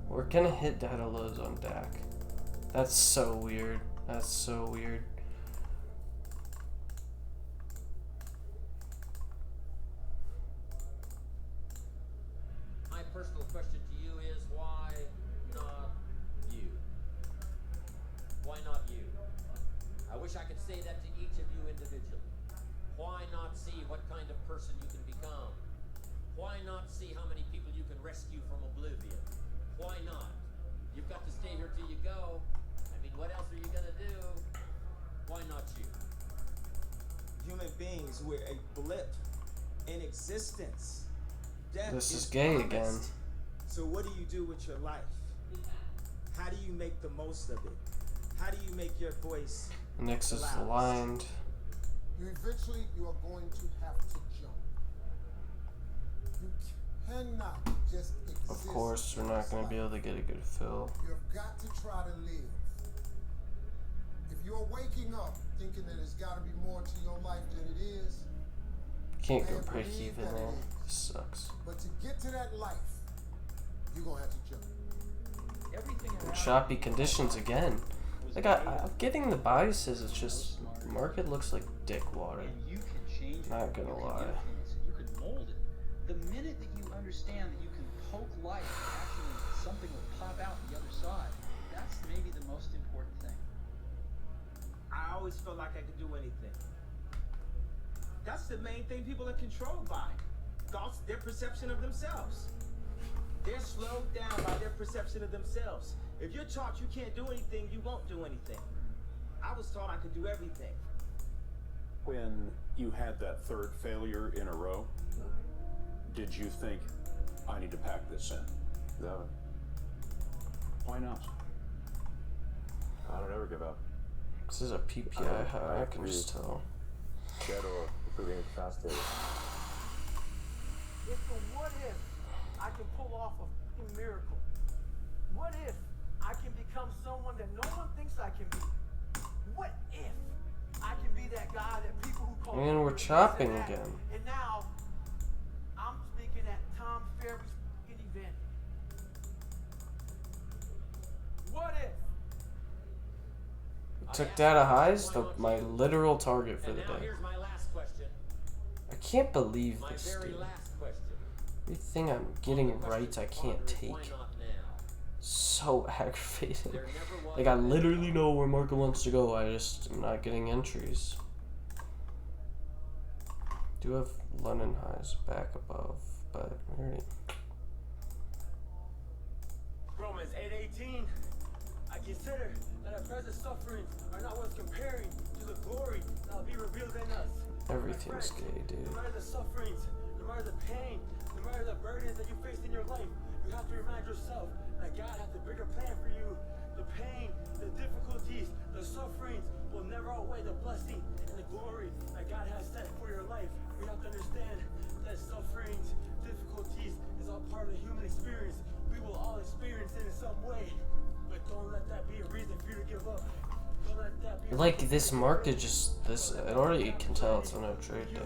We're gonna hit data lows on DAC. That's so weird. That's so weird. My personal question to you is why not you? Why not you? I wish I could say that to each of you individually. Why not see what kind of person you can become? Why not see how many people you can rescue from oblivion? Why not? You've got to stay here till you go. I mean, what else are you gonna do? Why not you? Human beings, we're a blip in existence. Death This is gay promised. again. So what do you do with your life? How do you make the most of it? How do you make your voice Nix is loud? aligned. Eventually, you are going to have to jump. You cannot just exist. Of course, we're not going to be able to get a good fill. You've got to try to live. If you're waking up thinking that there's got to be more to your life than it is, Can't go man, break believe even that there. it is. This sucks. But to get to that life, you're going to have to jump. And choppy conditions again. Like, I'm getting the biases, it's just, market looks like dick water. You can change it. Not gonna You can lie. influence it. You can mold it. The minute that you understand that you can poke light, actually something will pop out the other side. That's maybe the most important thing. I always felt like I could do anything. That's the main thing people are controlled by. Thoughts, their perception of themselves. They're slowed down by their perception of themselves. If you're taught you can't do anything, you won't do anything. I was taught I could do everything. When you had that third failure in a row, did you think, I need to pack this in? No. Why not? I don't ever give up. This is a PPI high, I can just tell. Dead or improving it faster. It's the what if I can pull off a fucking miracle. What if I can become someone that no one thinks I can be? What if I can be that guy that people who call And we're me chopping and that, again. And now I'm speaking at Tom Ferry's fucking event. What if? Took data highs, my literal target for the day. Here's my last question. I can't believe My this, very dude. last question. Everything I'm getting right, I can't take. Why not now? So aggravating. Like, I literally know where market wants to go, I just am not getting entries. Do have London highs back above, but we already. Romans 8:18. I consider that our present sufferings are not worth comparing to the glory that will be revealed in us. Everything's gay, dude. No matter the sufferings, no matter the pain, no matter the burdens that you face in your life, you have to remind yourself that God has a bigger plan for you. The pain, the difficulties, the sufferings will never outweigh the blessing and the glory that God has set for your life. You have to understand that sufferings, difficulties is all part of the human experience. We will all experience it in some way, but don't let that be a reason for you to give up. Don't let that be a Like, this market just, I already can tell it's a no trade day.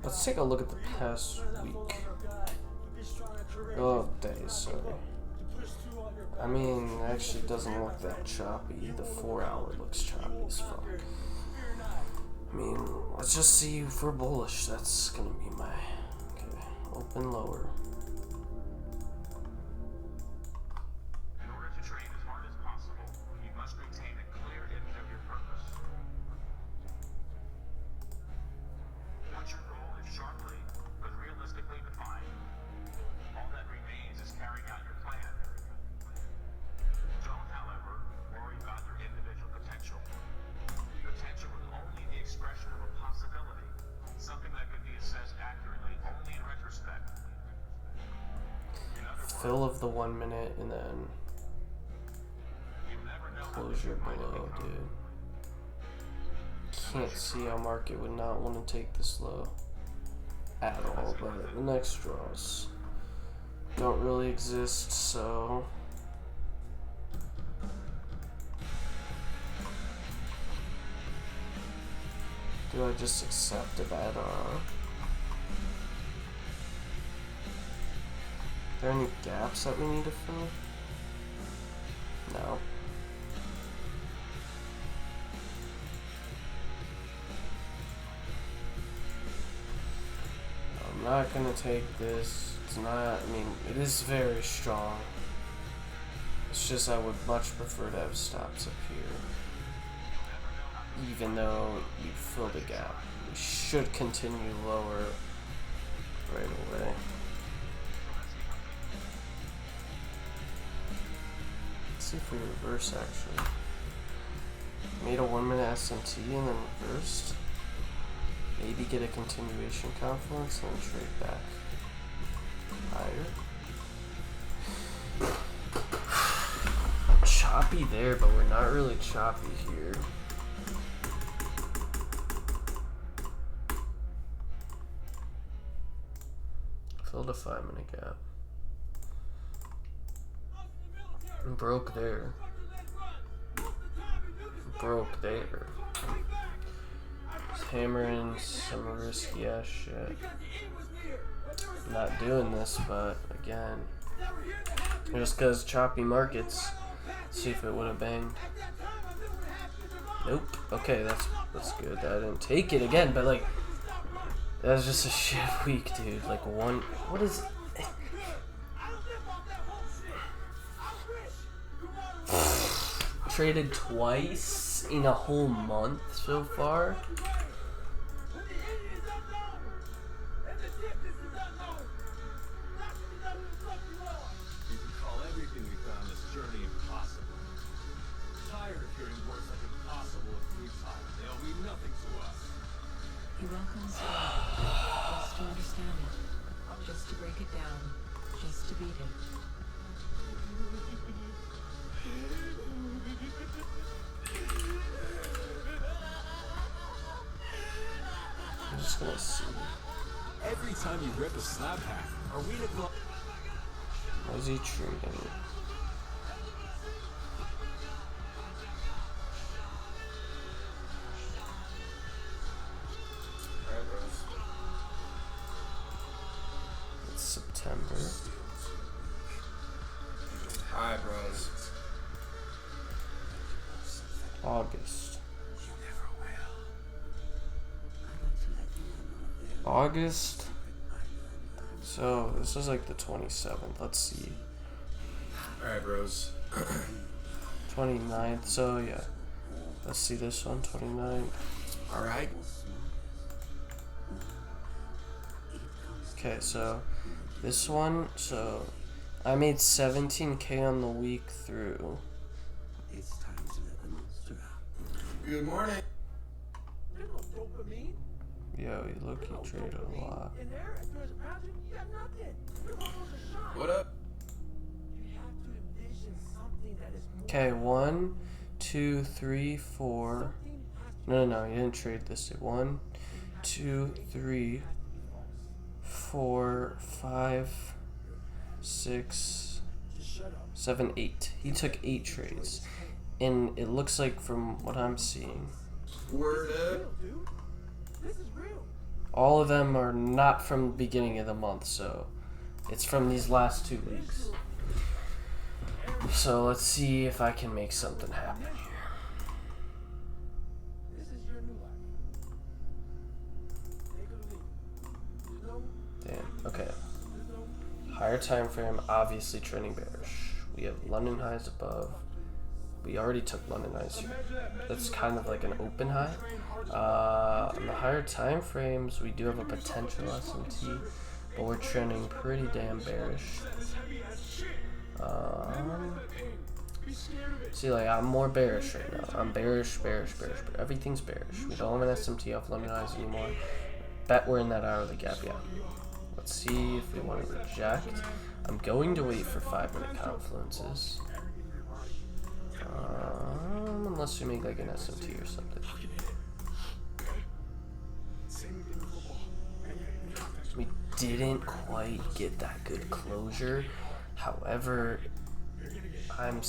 Let's take a look at the past week. Oh, days, sorry. I mean, it actually doesn't look that choppy. The 4 hour looks choppy as fuck. I mean, let's just see if we're bullish. That's gonna be my, okay, open lower. In order to trade as hard as possible, you must maintain a clear image of your purpose. Once your goal is sharply but realistically defined, all that remains is carrying out your plan. Don't, however, worry about your individual potential. Potential is only the expression of a possibility, something that can be assessed accurately only in retrospect. Fill of the 1 minute and then closure below, dude. Can't see how market would not want to take this low at all, but the next draws don't really exist, so do I just accept a bad R? Are there any gaps that we need to fill? No. I'm not gonna take this. It's not, I mean, it is very strong. It's just I would much prefer to have stops up here. Even though we filled a gap. We should continue lower right away. Let's see if we reverse actually. Made a 1 minute SMT and then reversed. Maybe get a continuation confluence and then trade back higher. Choppy there, but we're not really choppy here. Filled a 5 minute gap. Broke there. Broke there. Hammering some risky ass shit. Not doing this, but again, just cause choppy markets. See if it would have banged. Nope. Okay, that's good. I didn't take it again, but like that was just a shit week, dude. Like one. What is? Traded twice in a whole month so far. He welcomes you just to understand it, just to break it down, just to beat it. I'm just gonna see. Every time you rip a slab hack, are we to go? What is he trading? It's September. Hi, bros. August. August. So this is like the 27th. Let's see. Alright, bros. 29th. So yeah. Let's see this one. 29th. Alright. Okay, so this one. So I made 17K on the week through. It's time to let the monster out. Good morning. Yo, you look, you traded a lot. What up? Okay, 1, 2, 3, 4. No, you didn't trade this. 1, 2, 3, 4, 5, 6, 7, 8. He took 8 trades. And it looks like from what I'm seeing, Word up. all of them are not from the beginning of the month, so it's from these last 2 weeks. So let's see if I can make something happen here. Damn, okay. Higher time frame, obviously trending bearish. We have London highs above. We already took London highs here. That's kind of like an open high. On the higher time frames, we do have a potential SMT, but we're trending pretty damn bearish. See, like, I'm more bearish right now. I'm bearish. Everything's bearish. We don't have an SMT off London highs anymore. Bet we're in that hourly gap, yeah. Let's see if we want to reject. I'm going to wait for 5-minute confluences. Unless we make like an SMT or something. We didn't quite get that good closure. However, I'm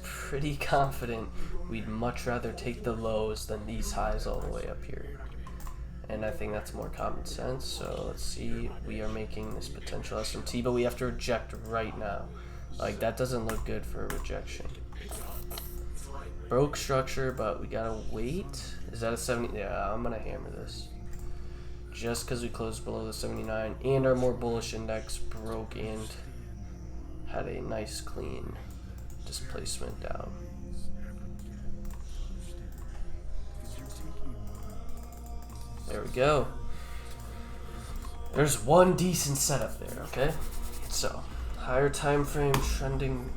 pretty confident we'd much rather take the lows than these highs all the way up here. And I think that's more common sense. So let's see. We are making this potential SMT, but we have to reject right now. Like, that doesn't look good for a rejection. Broke structure, but we gotta wait. Is that a 70? Yeah, I'm gonna hammer this. Just because we closed below the 79 and our more bullish index broke and had a nice clean displacement down. There we go. There's one decent setup there, okay? So, higher time frame trending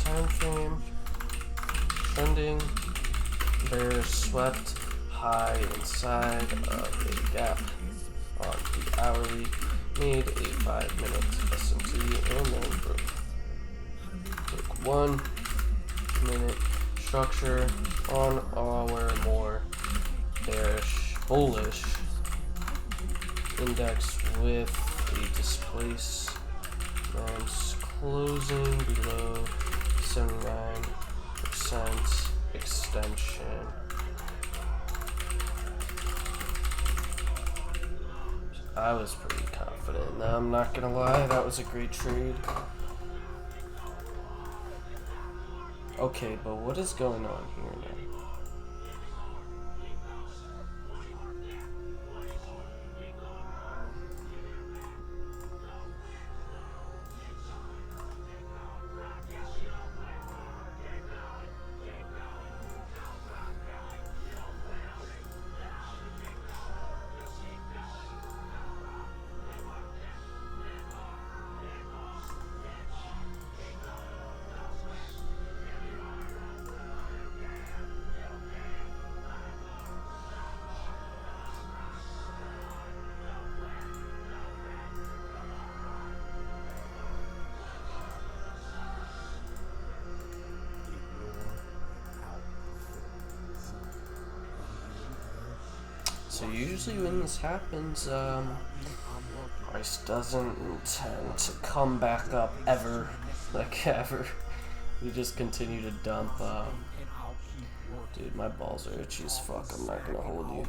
time frame. Trending. Bearish swept high inside of a gap on the hourly. Made a 5-minute S&T and then broke. Took 1 minute structure on our more bullish index with a displacement closing below 79% extension. I was pretty confident. Now, I'm not gonna lie, that was a great trade. Okay, but what is going on here now? So usually when this happens, price doesn't tend to come back up ever, like ever. You just continue to dump. Dude, my balls are itchy as fuck. I'm not gonna hold you.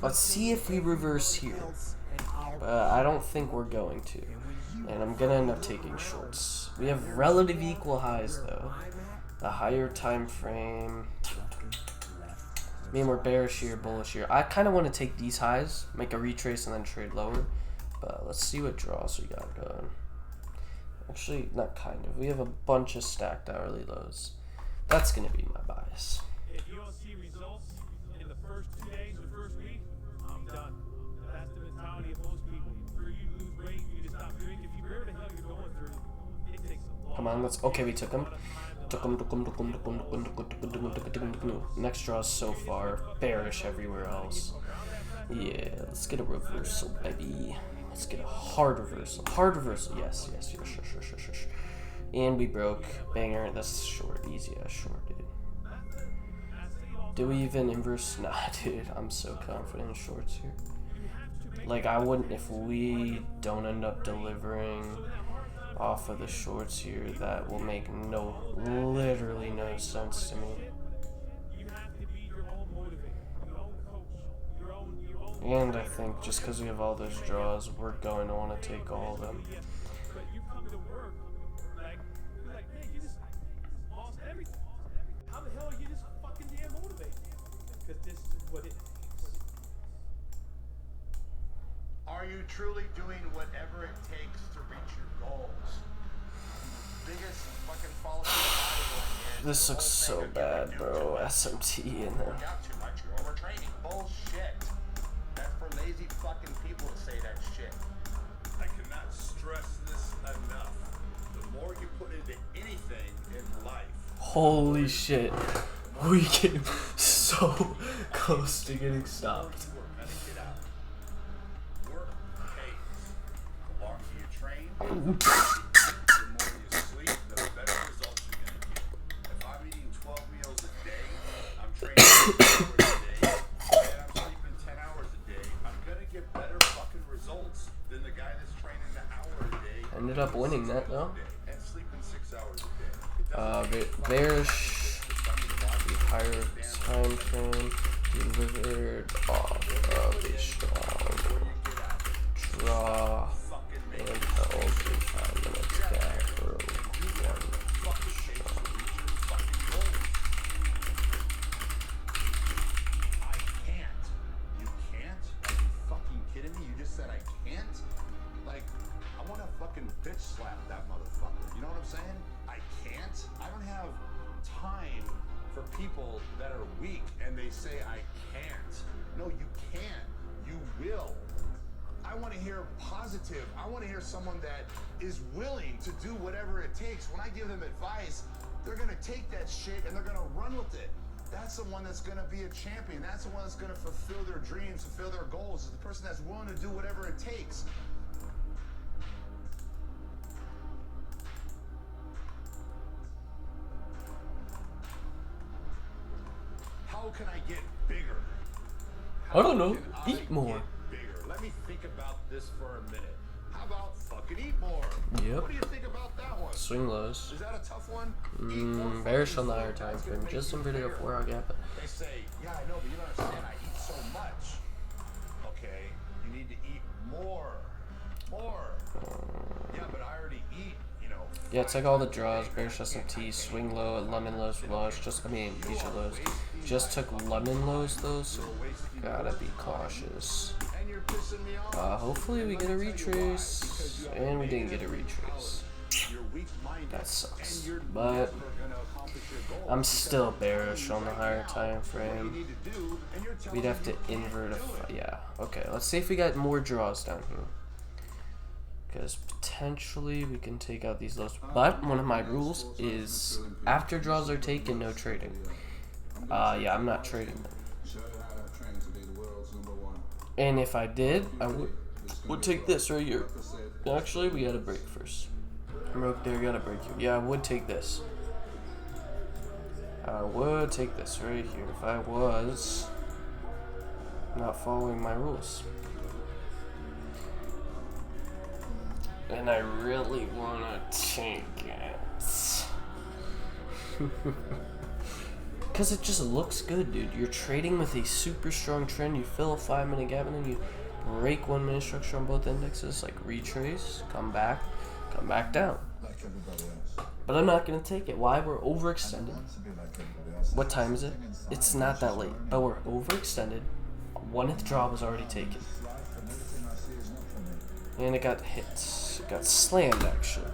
Let's see if we reverse here. I don't think we're going to, and I'm gonna end up taking shorts. We have relative equal highs though. The higher time frame. I mean, we're bearish here, bullish here. I kind of want to take these highs, make a retrace, and then trade lower. But let's see what draws we got going. Actually, not kind of. We have a bunch of stacked hourly lows. That's going to be my bias. If you don't see results in the first 2 days or first week, I'm done. That's the mentality of most people. For you to lose weight, you to stop drinking. If you whatever the hell you're going through, it takes a long Come on, let's. Okay, we took him. Next draw so far. Bearish everywhere else. Yeah, let's get a reversal, baby. Let's get a hard reversal. Hard reversal. Yes. Sure. And we broke. Banger. That's short. Easy as short, dude. Do we even inverse? Nah, dude. I'm so confident in shorts here. Like, I wouldn't if we don't end up delivering off of the shorts here. That will make literally no sense to me. And I think just because we have all those draws, we're going to want to take all of them. But you come to work, like, man, you just lost everything. How the hell are you just fucking damn motivated? Because this is what it takes. Are you truly doing whatever it takes to reach your goals? The biggest fucking fallacy of bodybuilding is This looks so bad, bro. SMT in there. work out too much, you're overtraining. Bullshit. That's for lazy fucking people to say that shit. I cannot stress this enough. The more you put into anything in life, Holy shit. We came so close to getting stopped. work pays. The longer you train, the more you sleep, the better results you're gonna get. If I'm eating 12 meals a day, I'm training 6 hours a day, and I'm sleeping 10 hours a day, I'm gonna get better fucking results than the guy that's training an hour a day. Ended up winning that though. And sleeping 6 hours a day. Bearish. The higher time frame delivered off of a strong draw and held a 5 minutes gap for one strong. I can't. You can't? Are you fucking kidding me? You just said I can't? Like, I want to fucking bitch slap that motherfucker. You know what I'm saying? I can't. I don't have time for people that are weak and they say I can't. No, you can. You will. I I want to hear positive. I want to hear someone that is willing to do whatever it takes. When I give them advice, they're going to take that shit and they're going to run with it. That's the one that's going to be a champion. That's the one that's going to fulfill their dreams, fulfill their goals. Is the person that's willing to do whatever it takes. How can I get bigger? I don't know. Eat more. Bigger. Let me think about this for a minute. How about fucking eat more? Yep. What do you think about that one? Swing lows. Is that a tough one? Bearish on the higher time frame. Just in video 4-hour gap. They say, yeah, I know, but you don't understand. I eat so much. Okay, you need to eat more. More. Yeah, but I already eat, you know. Yeah, it's like all the draws. Bearish SMT, swing low, London lows for lows. Just, I mean, these are lows. Just took London lows though, so gotta be cautious. Hopefully we get a retrace, and we didn't get a retrace. That sucks, but I'm still bearish on the higher time frame. We'd have to invert a, yeah. Okay, let's see if we got more draws down here, because potentially we can take out these lows. But one of my rules is after draws are taken, no trading. Yeah, I'm not trading them. And if I did, I would take this right here. Actually, we gotta break first. Broke there, gotta break here. Yeah, I would take this. I would take this right here if I was not following my rules. And I really wanna take it. Because it just looks good, dude. You're trading with a super strong trend. You fill a 5-minute gap, and then you break 1-minute structure on both indexes. Like retrace, come back down. But I'm not going to take it. Why? We're overextended. What time is it? It's not that late, but we're overextended. 1th draw was already taken. And it got hit. It got slammed, actually.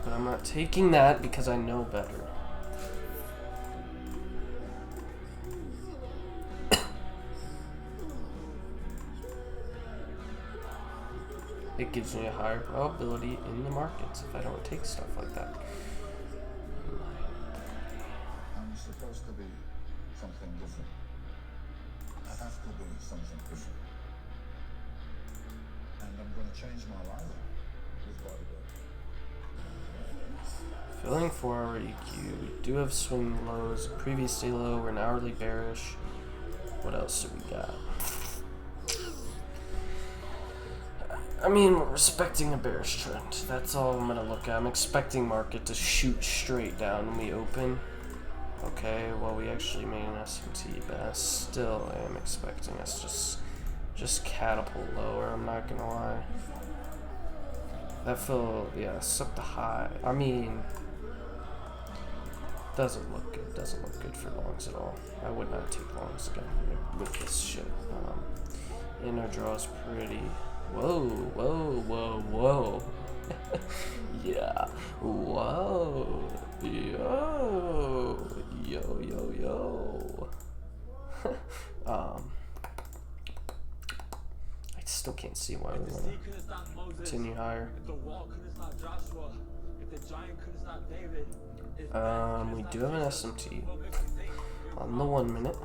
But I'm not taking that because I know better. It gives me a higher probability in the markets if I don't take stuff like that. I'm supposed to be something different. I have to be something different. And I'm going to change my life with bodybuilding. Filling 4-hour EQ. We do have swing lows. Previous day low. We're an hourly bearish. What else do we got? I mean, we're respecting a bearish trend. That's all I'm gonna look at. I'm expecting market to shoot straight down when we open. Okay, well we actually made an SMT, but I still am expecting us just catapult lower. I'm not gonna lie. That fell, yeah, sucked the high. I mean, doesn't look good. Doesn't look good for longs at all. I would not take longs again with this shit. Inner draw's pretty. Whoa, whoa, whoa, whoa. Yeah. Whoa. Yo. Yo, yo, yo. I still can't see why we want to continue higher. We do have an SMT on the 1 minute.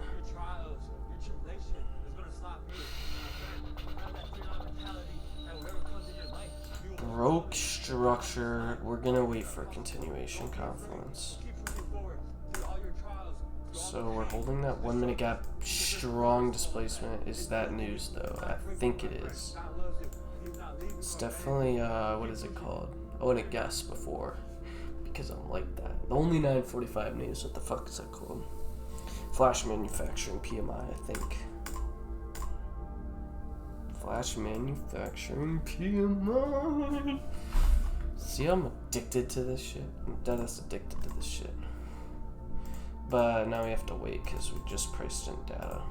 Broke structure. We're gonna wait for continuation confluence. So we're holding that 1 minute gap. Strong displacement. Is that news though? I think it is. It's definitely what is it called? I wouldn't guess before because I'm like that. Only 945 news. What the fuck is that called? Flash manufacturing PMI, I think. Flash manufacturing PMI. See, I'm addicted to this shit. I'm deadass addicted to this shit. But now we have to wait because we just priced in data.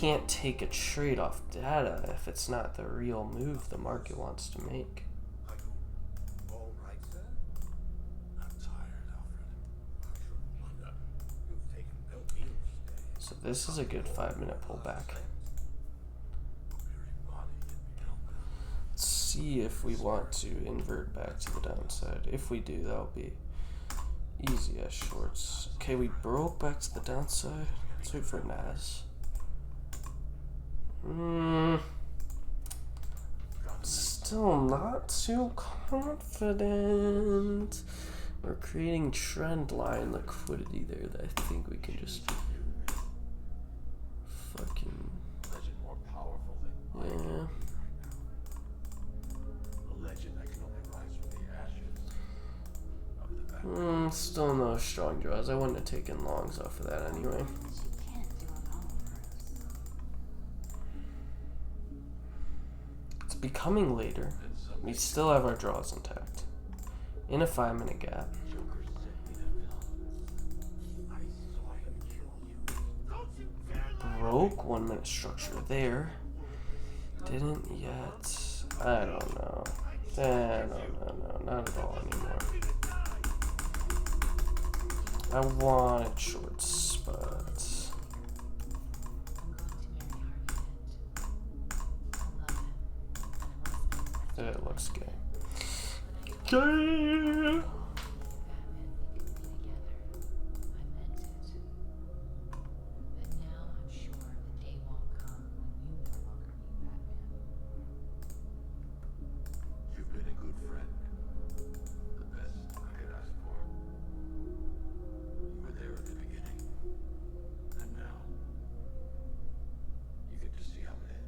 Can't take a trade off data if it's not the real move the market wants to make. All right, sir. I'm tired, Alfred. You've taken no meals today. So This is a good 5-minute pullback. Let's see if we want to invert back to the downside. If we do, that'll be easy as shorts. Okay, we broke back to the downside. Let's wait for Nas. Still not too confident. We're creating trend line liquidity there that I think we can just fucking yeah. Still no strong draws. I wouldn't have taken longs off of that anyway. It's becoming later. We still have our draws intact. In a 5-minute gap. Broke 1-minute structure there. Didn't yet. I don't know. No, not at all anymore. I wanted shorts, but it looks gay. Gay! You've been a good friend. The best I could ask for. You were there at the beginning. And now, you get to see how it ends.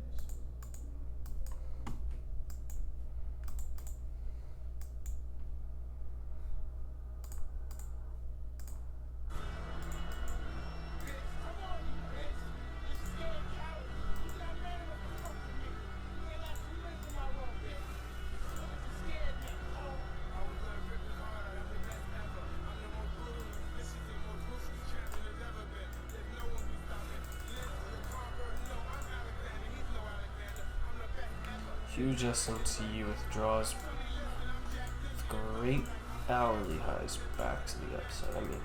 Huge SMT withdraws. Great hourly highs back to the upside. I mean,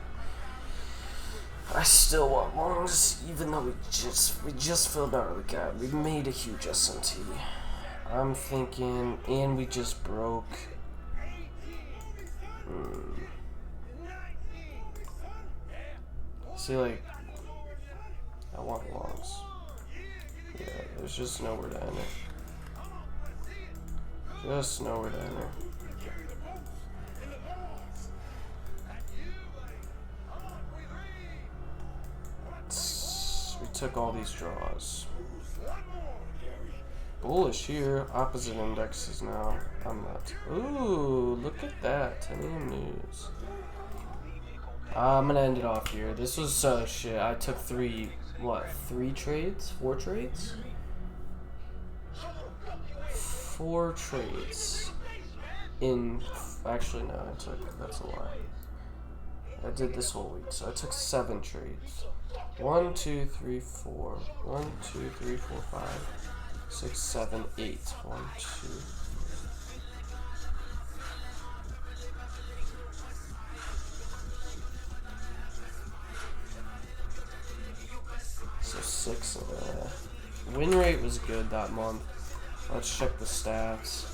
I still want longs, even though we just filled our hourly gap. We made a huge SMT. I'm thinking, and we just broke. See, like, I want longs. Yeah, there's just nowhere to enter. Just nowhere to enter. We took all these draws. Bullish here. Opposite indexes now. I'm not. Ooh, look at that. 10 a.m. news. I'm gonna end it off here. This was shit. I took 3 trades? 4 trades? 4 trades in, actually no, that's a lie. I did this whole week, so I took 7 trades. 1, 2, 3, 4. 1, 2, 3, 4, 5, 6, 7, 8. 1, 2. So 6. Win rate was good that month. Let's check the stats.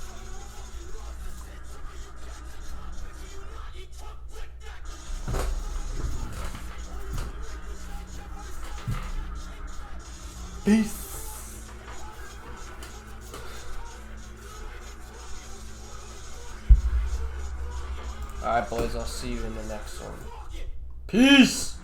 Peace. Alright, boys, I'll see you in the next one. Peace.